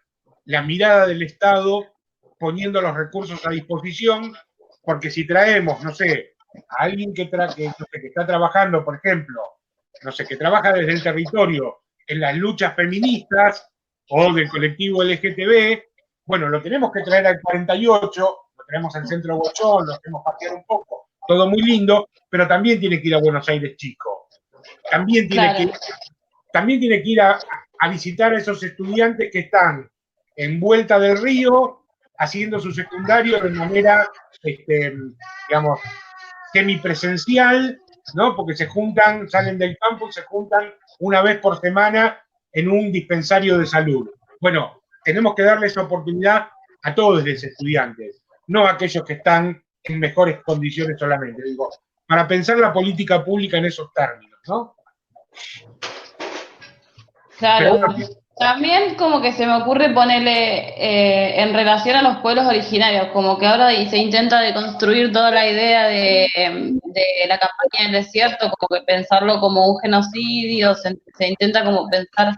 la mirada del Estado poniendo los recursos a disposición, porque si traemos, no sé, a alguien que está trabajando, por ejemplo, no sé, que trabaja desde el territorio en las luchas feministas o del colectivo LGTB, bueno, lo tenemos que traer al 48, lo tenemos al centro Bochón, lo hacemos pasear un poco, todo muy lindo, pero también tiene que ir a Buenos Aires Chico. También tiene que ir a visitar a esos estudiantes que están en Vuelta del Río, haciendo su secundario de manera, digamos, semipresencial, ¿no? Porque se juntan, salen del campus, se juntan una vez por semana en un dispensario de salud. Bueno, tenemos que darle esa oportunidad a todos los estudiantes, no a aquellos que están en mejores condiciones solamente. Digo, para pensar la política pública en esos términos, ¿no? Claro. También como que se me ocurre ponerle en relación a los pueblos originarios, como que ahora se intenta deconstruir toda la idea de la campaña del desierto, como que pensarlo como un genocidio, se intenta como pensar,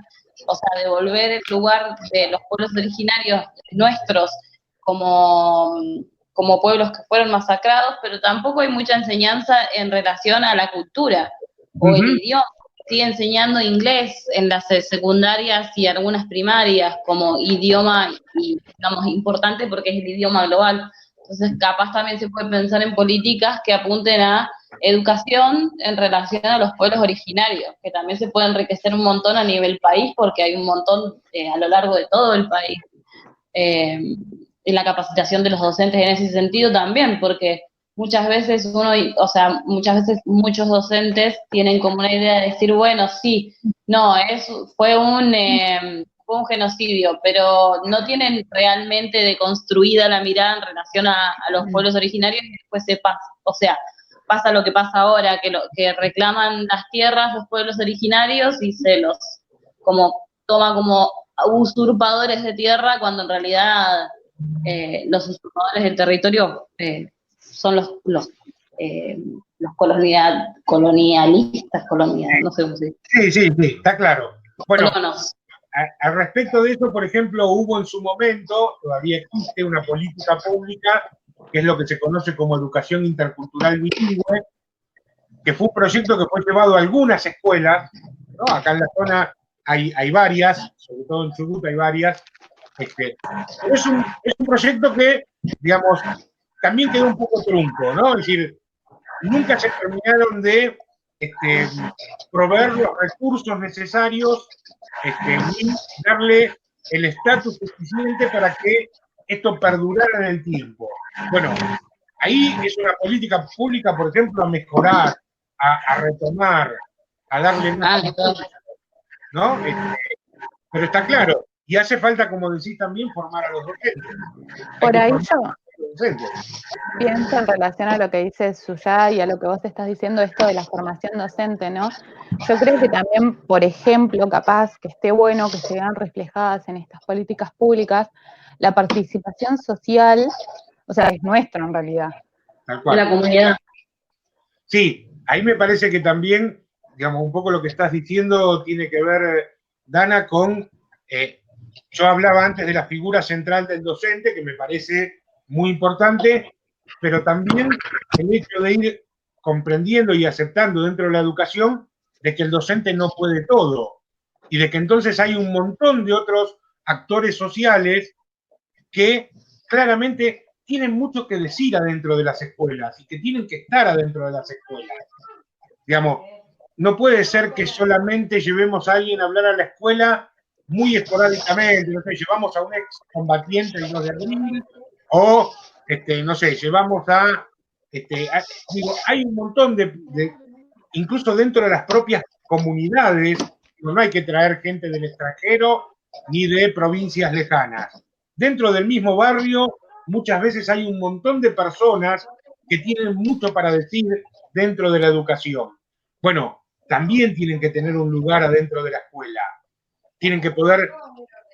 o sea, devolver el lugar de los pueblos originarios nuestros como pueblos que fueron masacrados, pero tampoco hay mucha enseñanza en relación a la cultura o el idioma. Sigue enseñando inglés en las secundarias y algunas primarias como idioma, y digamos, importante porque es el idioma global. Entonces, capaz también se puede pensar en políticas que apunten a educación en relación a los pueblos originarios, que también se puede enriquecer un montón a nivel país, porque hay un montón a lo largo de todo el país. En la capacitación de los docentes en ese sentido también, porque muchas veces muchos docentes tienen como una idea de decir, bueno, sí, no, fue un genocidio, pero no tienen realmente deconstruida la mirada en relación a los pueblos originarios, y después pasa lo que pasa ahora, que reclaman las tierras los pueblos originarios y se los toma como usurpadores de tierra, cuando en realidad los usurpadores del territorio son los colonialistas, no sé cómo se dice. Sí, está claro. Bueno, colonos. al respecto de eso, por ejemplo, hubo en su momento, todavía existe una política pública, que es lo que se conoce como educación intercultural bilingüe, que fue un proyecto que fue llevado a algunas escuelas, ¿no? Acá en la zona hay varias, sobre todo en Chubut hay varias. Es un proyecto que, digamos, también quedó un poco trunco, ¿no? Es decir, nunca se terminaron de proveer los recursos necesarios ni darle el estatus suficiente para que esto perdurara en el tiempo. Bueno, ahí es una política pública, por ejemplo, a mejorar, a retomar, a darle más, ¿no? Pero está claro, y hace falta, como decís también, formar a los docentes. Por ahí yo pienso en relación a lo que dice Suyá y a lo que vos estás diciendo, esto de la formación docente, ¿no? Yo creo que también, por ejemplo, capaz que esté bueno que se vean reflejadas en estas políticas públicas la participación social, o sea, es nuestra en realidad. Tal cual. De la comunidad. Sí, ahí me parece que también, digamos, un poco lo que estás diciendo tiene que ver, Dana, con, yo hablaba antes de la figura central del docente, que me parece muy importante, pero también el hecho de ir comprendiendo y aceptando dentro de la educación de que el docente no puede todo, y de que entonces hay un montón de otros actores sociales que claramente tienen mucho que decir adentro de las escuelas y que tienen que estar adentro de las escuelas. Digamos, no puede ser que solamente llevemos a alguien a hablar a la escuela muy esporádicamente, no sé, llevamos a un excombatiente del 2 de abril, o, no sé, llevamos a, digo, hay un montón incluso dentro de las propias comunidades, no hay que traer gente del extranjero ni de provincias lejanas. Dentro del mismo barrio, muchas veces hay un montón de personas que tienen mucho para decir dentro de la educación. Bueno, también tienen que tener un lugar adentro de la escuela. Tienen que poder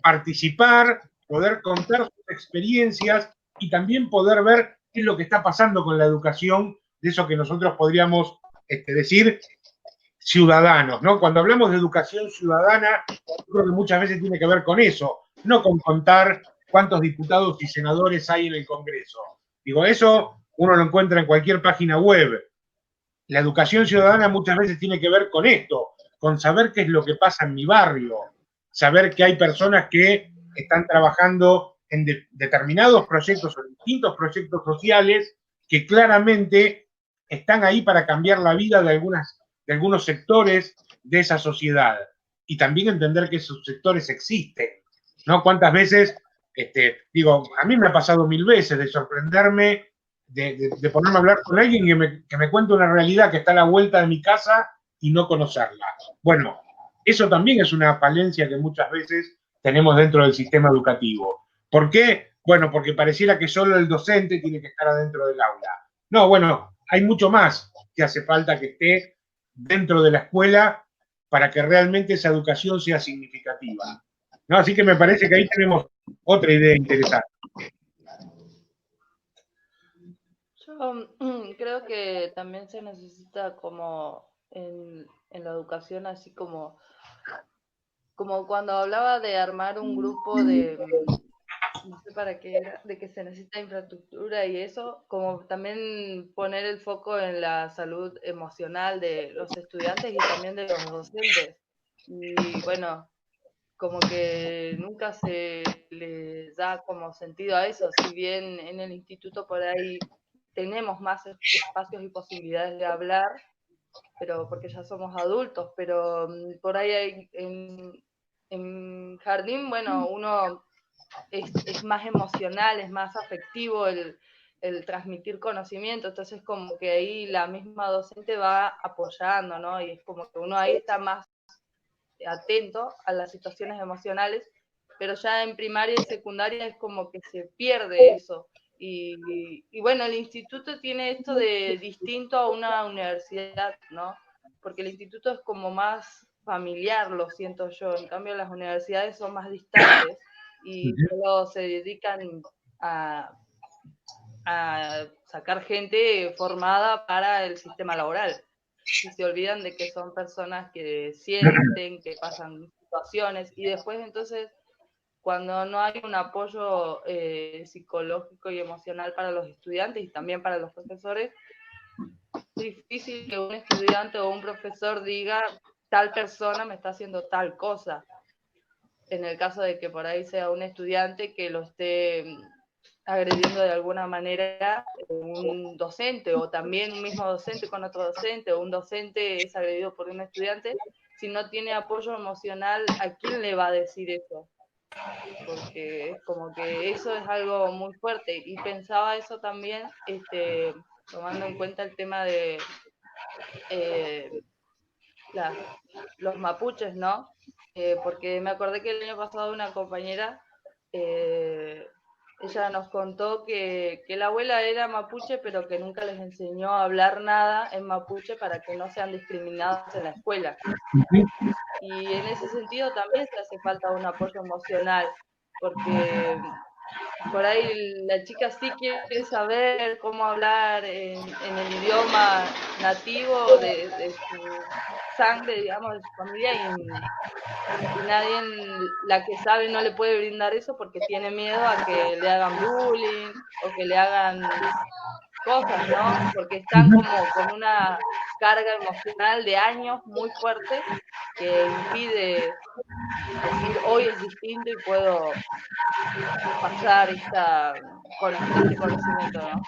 participar, poder contar sus experiencias y también poder ver qué es lo que está pasando con la educación, de eso que nosotros podríamos decir ciudadanos, ¿no? Cuando hablamos de educación ciudadana, yo creo que muchas veces tiene que ver con eso, no con contar cuántos diputados y senadores hay en el Congreso. Digo, eso uno lo encuentra en cualquier página web. La educación ciudadana muchas veces tiene que ver con esto, con saber qué es lo que pasa en mi barrio, saber que hay personas que están trabajando en determinados proyectos o distintos proyectos sociales que claramente están ahí para cambiar la vida de algunos sectores de esa sociedad. Y también entender que esos sectores existen, ¿no? ¿Cuántas veces, digo, a mí me ha pasado 1000 veces de sorprenderme, de ponerme a hablar con alguien que me cuente una realidad que está a la vuelta de mi casa y no conocerla? Bueno, eso también es una falencia que muchas veces tenemos dentro del sistema educativo. ¿Por qué? Bueno, porque pareciera que solo el docente tiene que estar adentro del aula. No, bueno, hay mucho más que hace falta que esté dentro de la escuela para que realmente esa educación sea significativa, ¿no? Así que me parece que ahí tenemos otra idea interesante. Yo creo que también se necesita como en la educación, así como cuando hablaba de armar un grupo de, no sé para qué era, de que se necesita infraestructura y eso, como también poner el foco en la salud emocional de los estudiantes y también de los docentes. Y bueno, como que nunca se les da como sentido a eso, si bien en el instituto por ahí tenemos más espacios y posibilidades de hablar, pero porque ya somos adultos, pero por ahí hay, en jardín, bueno, uno es más emocional, es más afectivo el transmitir conocimiento, entonces como que ahí la misma docente va apoyando, ¿no? Y es como que uno ahí está más atento a las situaciones emocionales, pero ya en primaria y secundaria es como que se pierde eso. Y bueno, el instituto tiene esto de distinto a una universidad, ¿no? Porque el instituto es como más familiar, lo siento yo. En cambio, las universidades son más distantes y solo se dedican a sacar gente formada para el sistema laboral. Y se olvidan de que son personas que sienten, que pasan situaciones, y después entonces cuando no hay un apoyo psicológico y emocional para los estudiantes y también para los profesores, es difícil que un estudiante o un profesor diga tal persona me está haciendo tal cosa. En el caso de que por ahí sea un estudiante que lo esté agrediendo de alguna manera un docente, o también un mismo docente con otro docente, o un docente es agredido por un estudiante, si no tiene apoyo emocional, ¿a quién le va a decir eso? Porque es como que eso es algo muy fuerte, y pensaba eso también, tomando en cuenta el tema de los mapuches, ¿no? Porque me acordé que el año pasado una compañera, ella nos contó que la abuela era mapuche, pero que nunca les enseñó a hablar nada en mapuche para que no sean discriminados en la escuela. Y en ese sentido también se hace falta un apoyo emocional, porque por ahí la chica sí quiere saber cómo hablar en el idioma nativo de su sangre, digamos, de su familia, y nadie, la que sabe, no le puede brindar eso porque tiene miedo a que le hagan bullying o que le hagan cosas, ¿no? Porque están como con una carga emocional de años muy fuerte que impide decir hoy es distinto y puedo pasar este conocimiento, ¿no?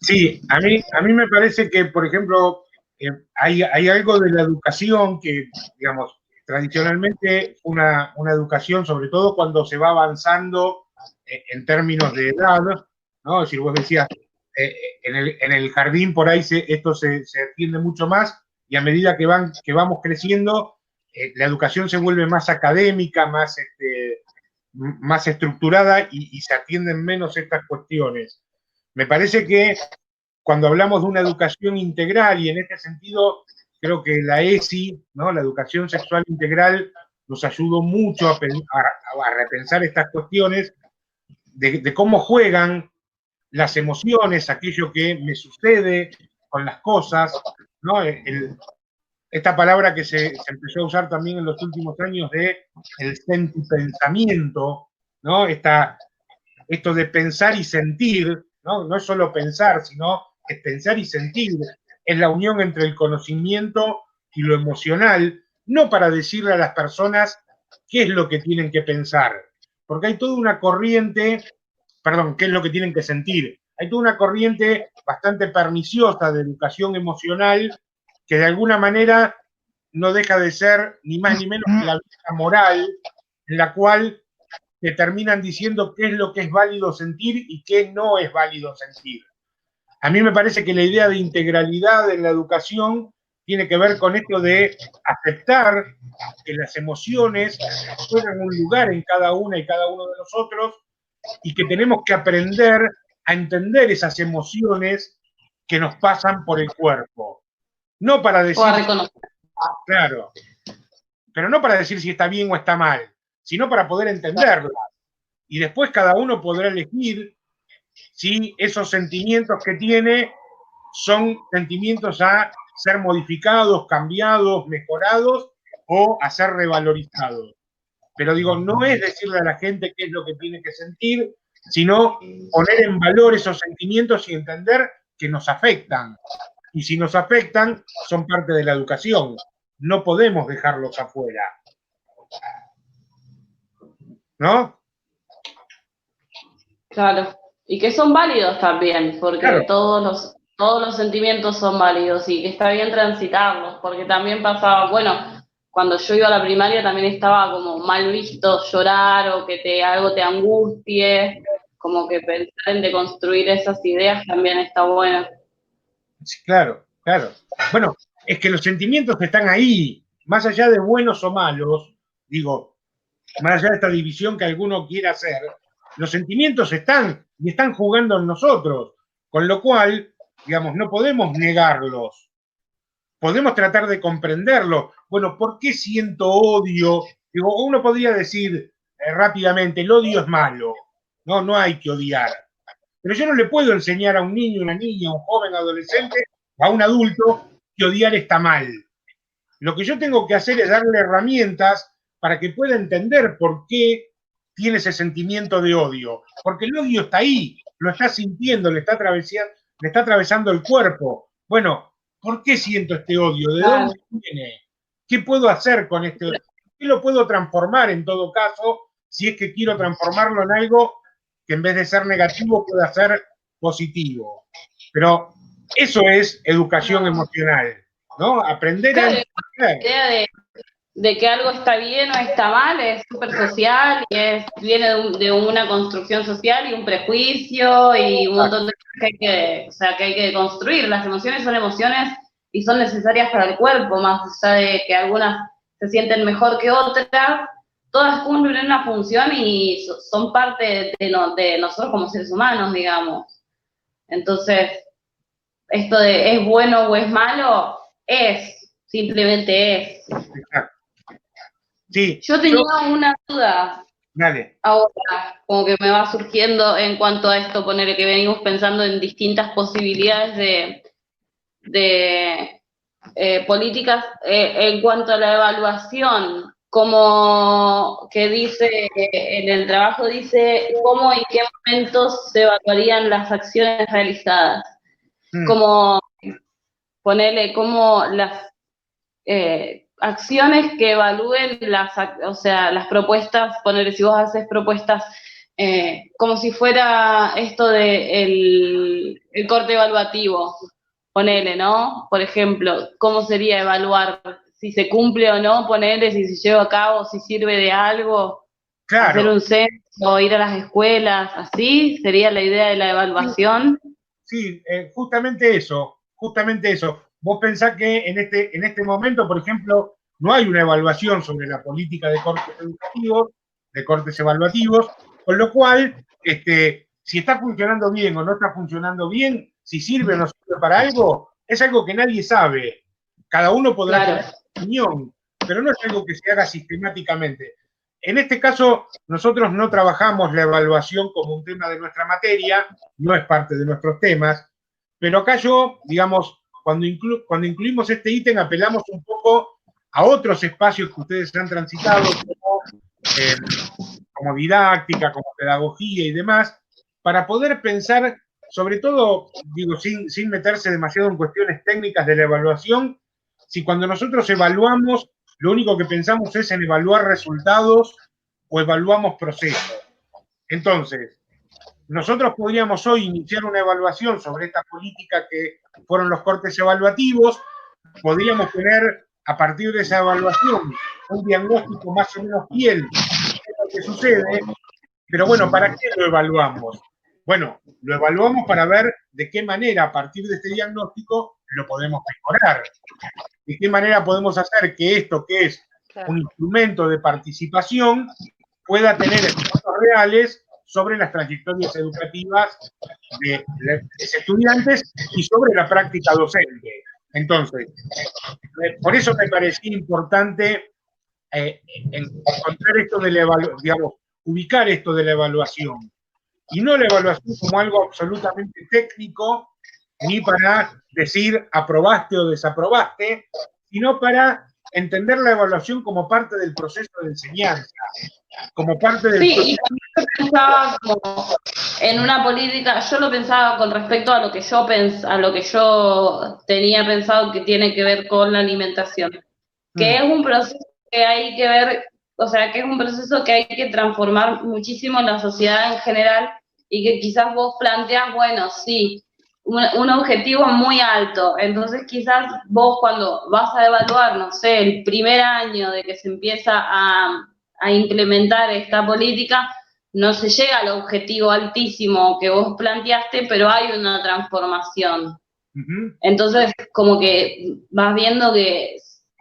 Sí, a mí me parece que, por ejemplo, hay algo de la educación que, digamos, tradicionalmente una educación, sobre todo cuando se va avanzando en términos de edad, ¿no? Es decir, vos decías, en el jardín por ahí esto se atiende mucho más, y a medida que vamos creciendo, la educación se vuelve más académica, más estructurada, y se atienden menos estas cuestiones. Me parece que cuando hablamos de una educación integral, y en este sentido creo que la ESI, ¿no? La educación sexual integral, nos ayudó mucho a repensar estas cuestiones de cómo juegan las emociones, aquello que me sucede con las cosas, ¿no? Esta palabra que se empezó a usar también en los últimos años de el sentipensamiento, ¿no? Esto de pensar y sentir, ¿no? No es solo pensar, sino es pensar y sentir, es la unión entre el conocimiento y lo emocional, no para decirle a las personas qué es lo que tienen que pensar, porque hay toda una corriente, perdón, qué es lo que tienen que sentir, hay toda una corriente bastante perniciosa de educación emocional que de alguna manera no deja de ser ni más ni menos que la vieja moral en la cual te terminan diciendo qué es lo que es válido sentir y qué no es válido sentir. A mí me parece que la idea de integralidad en la educación tiene que ver con esto de aceptar que las emociones juegan un lugar en cada una y cada uno de nosotros, y que tenemos que aprender a entender esas emociones que nos pasan por el cuerpo. No para decir, claro, pero no para decir si está bien o está mal, sino para poder entenderlas. Y después cada uno podrá elegir si esos sentimientos que tiene son sentimientos a ser modificados, cambiados, mejorados, o a ser revalorizados. Pero digo, no es decirle a la gente qué es lo que tiene que sentir, sino poner en valor esos sentimientos y entender que nos afectan. Y si nos afectan, son parte de la educación. No podemos dejarlos afuera. ¿No? Claro, y que son válidos también, porque claro, todos los sentimientos son válidos y que está bien transitarlos, porque también pasaba, bueno, cuando yo iba a la primaria también estaba como mal visto llorar o que algo te angustie, como que pensar en deconstruir esas ideas también está bueno. Sí, claro, claro. Bueno, es que los sentimientos están ahí, más allá de buenos o malos, digo, más allá de esta división que alguno quiera hacer, los sentimientos están y están jugando en nosotros, con lo cual, digamos, no podemos negarlos, podemos tratar de comprenderlos. Bueno, ¿por qué siento odio? Digo, uno podría decir rápidamente, el odio es malo, no hay que odiar. Pero yo no le puedo enseñar a un niño, una niña, a un joven, adolescente, a un adulto, que odiar está mal. Lo que yo tengo que hacer es darle herramientas para que pueda entender por qué tiene ese sentimiento de odio. Porque el odio está ahí, lo está sintiendo, le está atravesando el cuerpo. Bueno, ¿por qué siento este odio? ¿De dónde viene? ¿Qué puedo hacer con este odio? ¿Qué lo puedo transformar en todo caso, si es que quiero transformarlo en algo que en vez de ser negativo pueda ser positivo? Pero eso es educación emocional, ¿no? Aprender a entender. La idea de que algo está bien o está mal es súper social y viene de una construcción social y un prejuicio y un montón de cosas que hay que construir. Las emociones son emociones y son necesarias para el cuerpo, más allá de que algunas se sienten mejor que otras, todas cumplen una función y son parte de nosotros como seres humanos, digamos. Entonces, esto de es bueno o es malo, simplemente es. Exacto. Sí, yo tenía una duda. Dale. Ahora, como que me va surgiendo en cuanto a esto, ponerle que venimos pensando en distintas posibilidades de políticas en cuanto a la evaluación, como que dice, en el trabajo dice cómo y en qué momentos se evaluarían las acciones realizadas. Como ponerle como las acciones que evalúen las propuestas, ponerle si vos haces propuestas como si fuera esto de el corte evaluativo, ponele, ¿no? Por ejemplo, ¿cómo sería evaluar si se cumple o no? Ponele, si se lleva a cabo, si sirve de algo, claro. Hacer un censo, ir a las escuelas, así sería la idea de la evaluación. Sí, justamente eso. Vos pensás que en este momento, por ejemplo, no hay una evaluación sobre la política de cortes educativos, de cortes evaluativos, con lo cual, si está funcionando bien o no está funcionando bien, si sirve o no sirve para algo, es algo que nadie sabe. Cada uno podrá tener su opinión, pero no es algo que se haga sistemáticamente. En este caso, nosotros no trabajamos la evaluación como un tema de nuestra materia, no es parte de nuestros temas, pero acá digamos, cuando incluimos este ítem, apelamos un poco a otros espacios que ustedes han transitado, como didáctica, como pedagogía y demás, para poder pensar, sobre todo, digo, sin meterse demasiado en cuestiones técnicas de la evaluación, si cuando nosotros evaluamos, lo único que pensamos es en evaluar resultados o evaluamos procesos. Entonces, nosotros podríamos hoy iniciar una evaluación sobre esta política que fueron los cortes evaluativos, podríamos tener a partir de esa evaluación un diagnóstico más o menos fiel de lo que sucede, pero bueno, ¿para qué lo evaluamos? Bueno, lo evaluamos para ver de qué manera a partir de este diagnóstico lo podemos mejorar, de qué manera podemos hacer que esto que es un instrumento de participación pueda tener efectos reales sobre las trayectorias educativas de los estudiantes y sobre la práctica docente. Entonces, por eso me parecía importante encontrar esto de la evaluación, digamos, ubicar esto de la evaluación. Y no la evaluación como algo absolutamente técnico, ni para decir aprobaste o desaprobaste, sino para entender la evaluación como parte del proceso de enseñanza, como parte del proceso. Y yo pensaba como en una política, yo lo pensaba con respecto a lo que yo tenía pensado que tiene que ver con la alimentación, que es un proceso que hay que ver, o sea, que es un proceso que hay que transformar muchísimo en la sociedad en general y que quizás vos planteas, bueno, sí, un objetivo muy alto, entonces quizás vos cuando vas a evaluar, no sé, el primer año de que se empieza a implementar esta política, no se llega al objetivo altísimo que vos planteaste, pero hay una transformación. Entonces, como que vas viendo que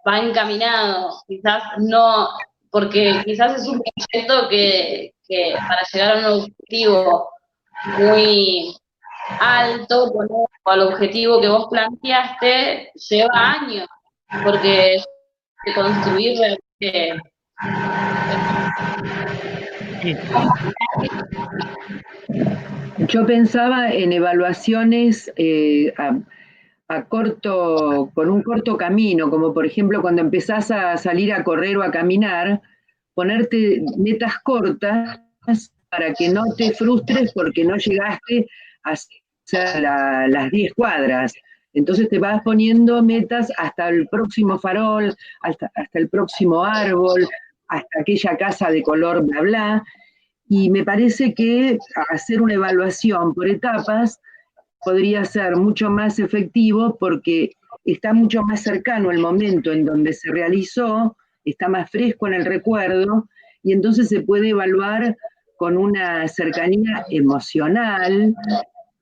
va encaminado, quizás no, porque quizás es un proyecto que para llegar a un objetivo muy alto, al objetivo que vos planteaste, lleva años, porque construir realmente. Yo pensaba en evaluaciones con un corto camino, como por ejemplo cuando empezás a salir a correr o a caminar, ponerte metas cortas para que no te frustres porque no llegaste a hacer las 10 cuadras. Entonces te vas poniendo metas hasta el próximo farol, hasta el próximo árbol, hasta aquella casa de color bla bla. Y me parece que hacer una evaluación por etapas podría ser mucho más efectivo porque está mucho más cercano el momento en donde se realizó, está más fresco en el recuerdo y entonces se puede evaluar con una cercanía emocional,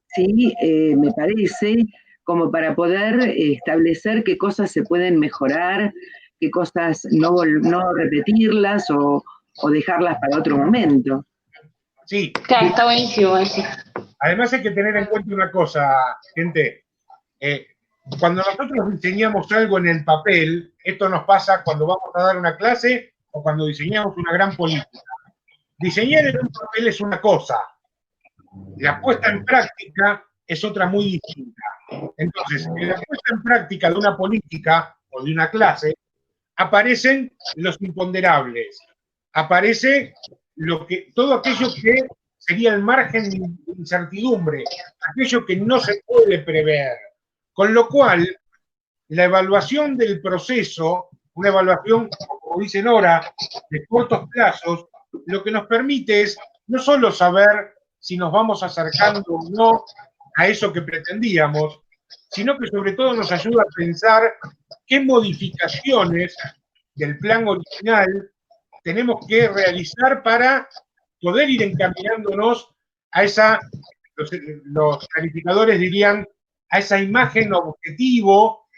¿sí? Me parece, como para poder establecer qué cosas se pueden mejorar, qué cosas no repetirlas o dejarlas para otro momento. Sí. Claro, está buenísimo eso. Además hay que tener en cuenta una cosa, gente. Cuando nosotros diseñamos algo en el papel, esto nos pasa cuando vamos a dar una clase o cuando diseñamos una gran política. Diseñar en un papel es una cosa, la puesta en práctica es otra muy distinta. Entonces, en la puesta en práctica de una política o de una clase, aparecen los imponderables, aparece todo aquello que sería el margen de incertidumbre, aquello que no se puede prever. Con lo cual, la evaluación del proceso, una evaluación, como dice Nora, de cortos plazos, lo que nos permite es no solo saber si nos vamos acercando o no a eso que pretendíamos, sino que sobre todo nos ayuda a pensar qué modificaciones del plan original tenemos que realizar para poder ir encaminándonos a esa, los calificadores dirían, a esa imagen objetivo,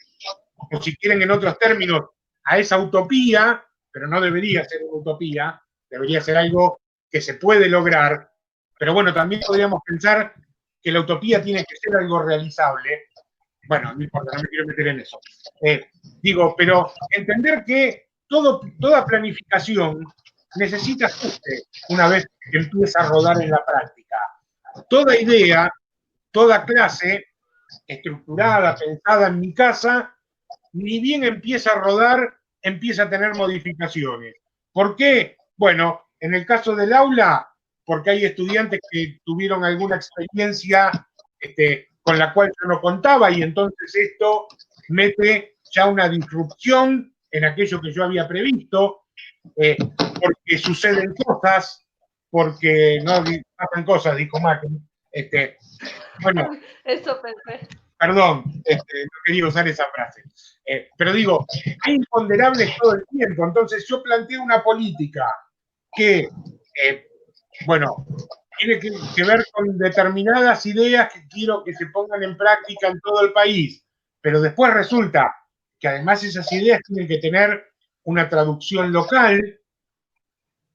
o si quieren en otros términos, a esa utopía, pero no debería ser una utopía, debería ser algo que se puede lograr, pero bueno, también podríamos pensar que la utopía tiene que ser algo realizable. Bueno, no importa, no me quiero meter en eso. Pero entender que toda planificación necesita ajuste una vez que empieza a rodar en la práctica. Toda idea, toda clase estructurada, pensada en mi casa, ni bien empieza a rodar, empieza a tener modificaciones. ¿Por qué? Bueno, en el caso del aula, porque hay estudiantes que tuvieron alguna experiencia con la cual yo no contaba y entonces esto mete ya una disrupción en aquello que yo había previsto, porque suceden cosas, porque no pasan cosas, dijo Macri. Bueno, eso pensé. Perdón, no quería usar esa frase. Pero digo, hay imponderables todo el tiempo. Entonces yo planteo una política que, tiene que ver con determinadas ideas que quiero que se pongan en práctica en todo el país. Pero después resulta que además esas ideas tienen que tener una traducción local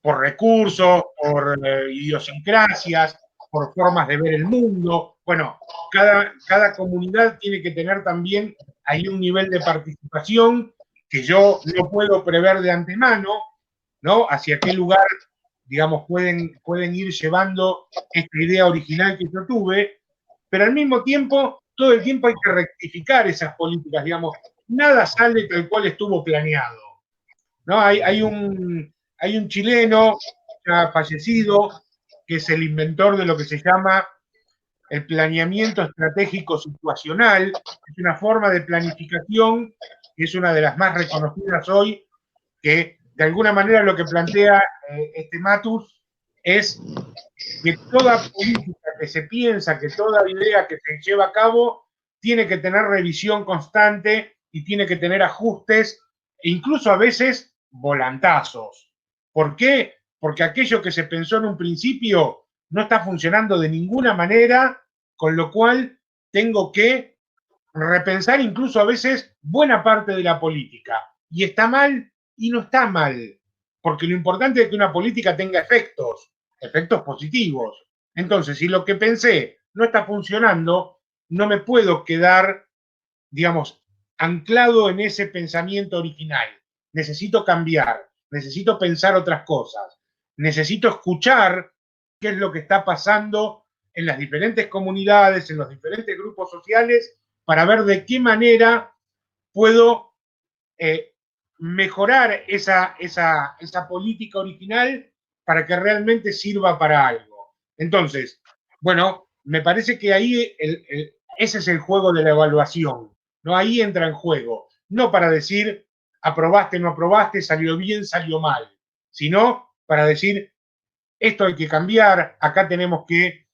por recursos, por idiosincrasias, por formas de ver el mundo. Bueno, cada comunidad tiene que tener también ahí un nivel de participación que yo no puedo prever de antemano, ¿no? Hacia qué lugar, digamos, pueden ir llevando esta idea original que yo tuve, pero al mismo tiempo, todo el tiempo hay que rectificar esas políticas, digamos, nada sale tal cual estuvo planeado, ¿no? Hay un chileno ya fallecido que es el inventor de lo que se llama el planeamiento estratégico situacional. Es una forma de planificación que es una de las más reconocidas hoy, que de alguna manera lo que plantea este Matus es que toda política que se piensa, que toda idea que se lleva a cabo, tiene que tener revisión constante y tiene que tener ajustes e incluso a veces volantazos. ¿Por qué? Porque aquello que se pensó en un principio no está funcionando de ninguna manera, con lo cual tengo que repensar incluso a veces buena parte de la política. Y está mal y no está mal, porque lo importante es que una política tenga efectos positivos. Entonces, si lo que pensé no está funcionando, no me puedo quedar, digamos, anclado en ese pensamiento original. Necesito cambiar, necesito pensar otras cosas, necesito escuchar qué es lo que está pasando en las diferentes comunidades, en los diferentes grupos sociales, para ver de qué manera puedo mejorar esa política original para que realmente sirva para algo. Entonces, bueno, me parece que ahí ese es el juego de la evaluación, ¿no? Ahí entra en juego, no para decir aprobaste, no aprobaste, salió bien, salió mal, sino para decir esto hay que cambiar, acá tenemos que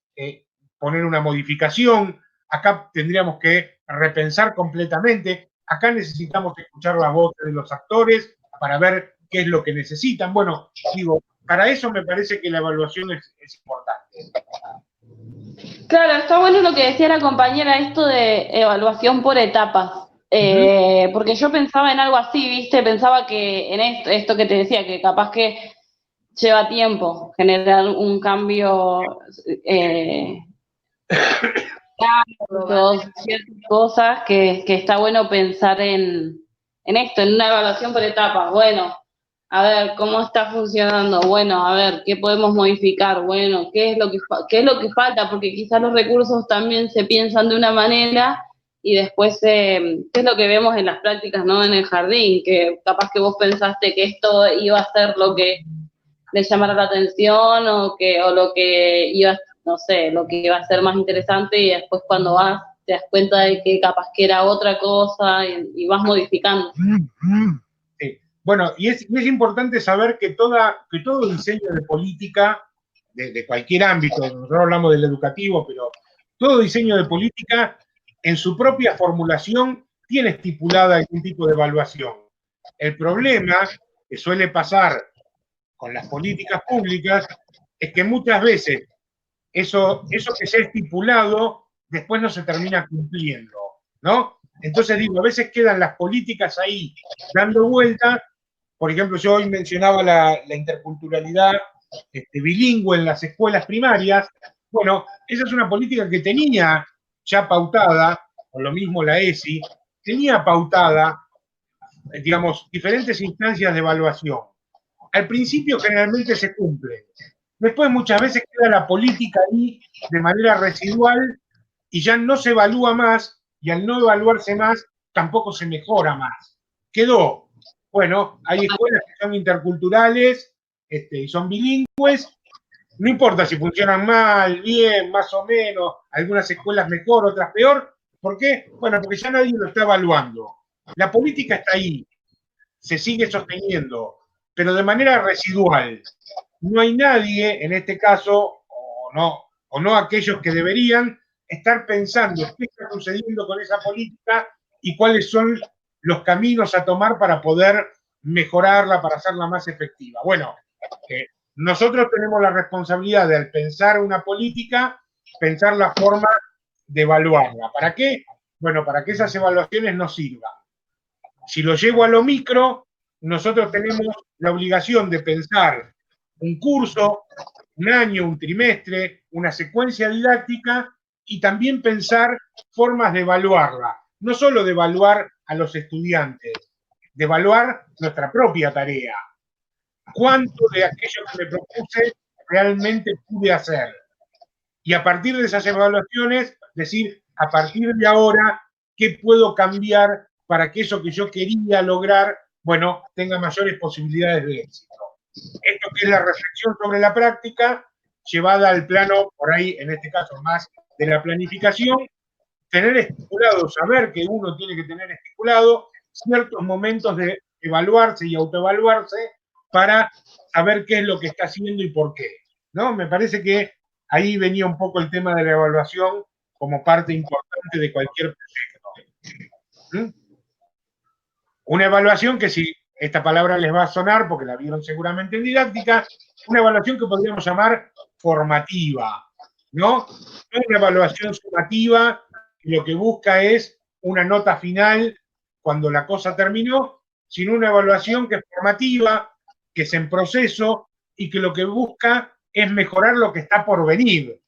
poner una modificación, acá tendríamos que repensar completamente, acá necesitamos escuchar las voces de los actores para ver qué es lo que necesitan. Bueno, digo, para eso me parece que la evaluación es importante. Claro, está bueno lo que decía la compañera, esto de evaluación por etapas. Porque yo pensaba en algo así, ¿viste? Pensaba que en esto que te decía, que capaz que lleva tiempo generar un cambio, ciertas cosas que está bueno pensar en esto, en una evaluación por etapas. Bueno, a ver, ¿cómo está funcionando? Bueno, a ver, ¿qué podemos modificar? Bueno, ¿qué es lo que falta? Porque quizás los recursos también se piensan de una manera y después, ¿qué es lo que vemos en las prácticas, no? En el jardín, que capaz que vos pensaste que esto iba a ser lo que le llamara la atención o lo que iba, no sé, lo que iba a ser más interesante y después cuando vas te das cuenta de que capaz que era otra cosa y vas modificando. Sí. Bueno, y es importante saber que todo diseño de política, de cualquier ámbito, nosotros hablamos del educativo, pero todo diseño de política en su propia formulación tiene estipulada algún tipo de evaluación. El problema que suele pasar con las políticas públicas es que muchas veces eso que se ha estipulado después no se termina cumpliendo, ¿no? Entonces digo, a veces quedan las políticas ahí dando vuelta. Por ejemplo, yo hoy mencionaba la interculturalidad bilingüe en las escuelas primarias. Bueno, esa es una política que tenía ya pautada, o lo mismo la ESI, tenía pautada, digamos, diferentes instancias de evaluación. Al principio generalmente se cumplen. Después muchas veces queda la política ahí de manera residual y ya no se evalúa más, y al no evaluarse más, tampoco se mejora más. Quedó. Bueno, hay escuelas que son interculturales y son bilingües. No importa si funcionan mal, bien, más o menos, algunas escuelas mejor, otras peor. ¿Por qué? Bueno, porque ya nadie lo está evaluando. La política está ahí, se sigue sosteniendo, pero de manera residual. No hay nadie, en este caso, o no aquellos que deberían estar pensando qué está sucediendo con esa política y cuáles son los caminos a tomar para poder mejorarla, para hacerla más efectiva. Bueno, nosotros tenemos la responsabilidad de, al pensar una política, pensar la forma de evaluarla. ¿Para qué? Bueno, para que esas evaluaciones nos sirvan. Si lo llevo a lo micro, nosotros tenemos la obligación de pensar un curso, un año, un trimestre, una secuencia didáctica y también pensar formas de evaluarla. No solo de evaluar a los estudiantes, de evaluar nuestra propia tarea. ¿Cuánto de aquello que me propuse realmente pude hacer? Y a partir de esas evaluaciones, decir, a partir de ahora, ¿qué puedo cambiar para que eso que yo quería lograr, bueno, tenga mayores posibilidades de éxito? Esto que es la reflexión sobre la práctica, llevada al plano, por ahí, en este caso, más de la planificación, tener estipulado, saber que uno tiene que tener estipulado ciertos momentos de evaluarse y autoevaluarse para saber qué es lo que está haciendo y por qué, ¿no? Me parece que ahí venía un poco el tema de la evaluación como parte importante de cualquier proyecto. Una evaluación que, si esta palabra les va a sonar, porque la vieron seguramente en didáctica, una evaluación que podríamos llamar formativa, ¿no? No es una evaluación sumativa, que lo que busca es una nota final cuando la cosa terminó, sino una evaluación que es formativa, que es en proceso y que lo que busca es mejorar lo que está por venir.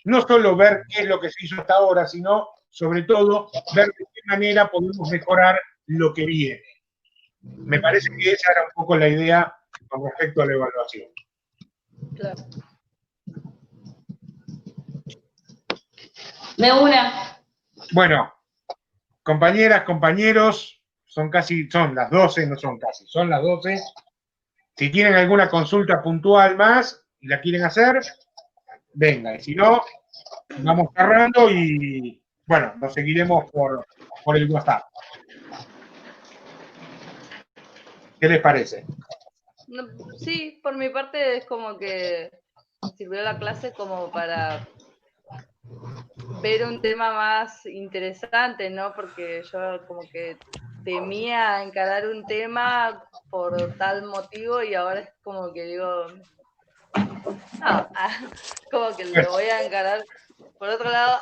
No solo ver qué es lo que se hizo hasta ahora, sino, sobre todo, ver de qué manera podemos mejorar lo que viene. Me parece que esa era un poco la idea con respecto a la evaluación. Claro. De una. Bueno, compañeras, compañeros, son las 12, no son casi, son las 12. Si tienen alguna consulta puntual más y la quieren hacer, venga, y si no, vamos cerrando y, bueno, nos seguiremos por el WhatsApp. ¿Qué les parece? No, sí, por mi parte es como que sirvió la clase como para ver un tema más interesante, ¿no? Porque yo como que temía encarar un tema por tal motivo y ahora es como que digo, no, como que lo voy a encarar por otro lado,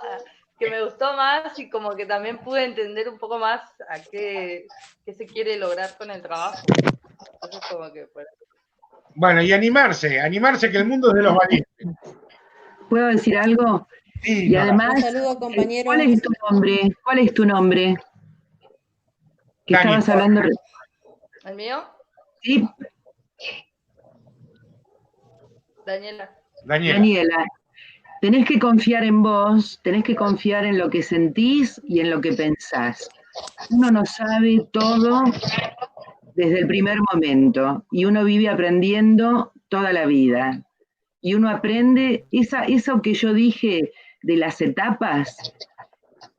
que me gustó más y como que también pude entender un poco más a qué se quiere lograr con el trabajo. Entonces como que pues, bueno, y animarse que el mundo es de los valientes. ¿Puedo decir algo? Sí, Y además, Un saludo, compañeros. ¿cuál es tu nombre? ¿Cuál es tu nombre? Que Dani, estabas hablando. ¿el mío? Sí, Daniela. Daniela. Tenés que confiar en vos, tenés que confiar en lo que sentís y en lo que pensás. Uno no sabe todo desde el primer momento y uno vive aprendiendo toda la vida. Y uno aprende, eso que yo dije de las etapas,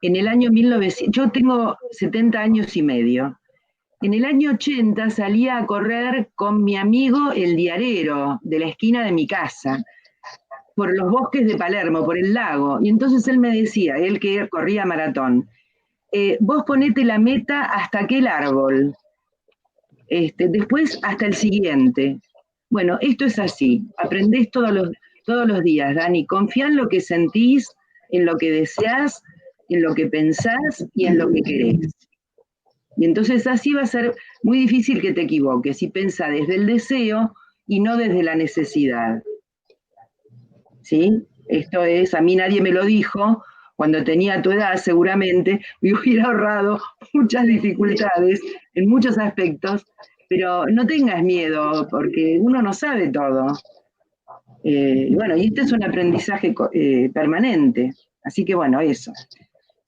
en el año 1900, yo tengo 70 años y medio. En el año 80 salía a correr con mi amigo el diarero de la esquina de mi casa, por los bosques de Palermo, por el lago. Y entonces él me decía, él que corría maratón, vos ponete la meta hasta aquel árbol, después hasta el siguiente. Bueno, esto es así, aprendés todos los días, Dani, confía en lo que sentís, en lo que deseás, en lo que pensás y en lo que querés. Y entonces así va a ser muy difícil que te equivoques y pensá desde el deseo y no desde la necesidad. ¿Sí? Esto es, a mí nadie me lo dijo, cuando tenía tu edad seguramente me hubiera ahorrado muchas dificultades en muchos aspectos, pero no tengas miedo porque uno no sabe todo. Bueno, y este es un aprendizaje permanente. Así que bueno, eso.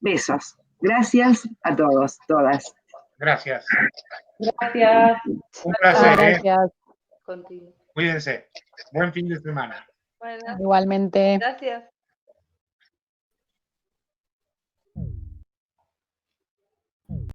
Besos. Gracias a todos, todas. Gracias. Gracias. Un placer, Gracias. Contigo. Cuídense. Buen fin de semana. Bueno, Igualmente. gracias.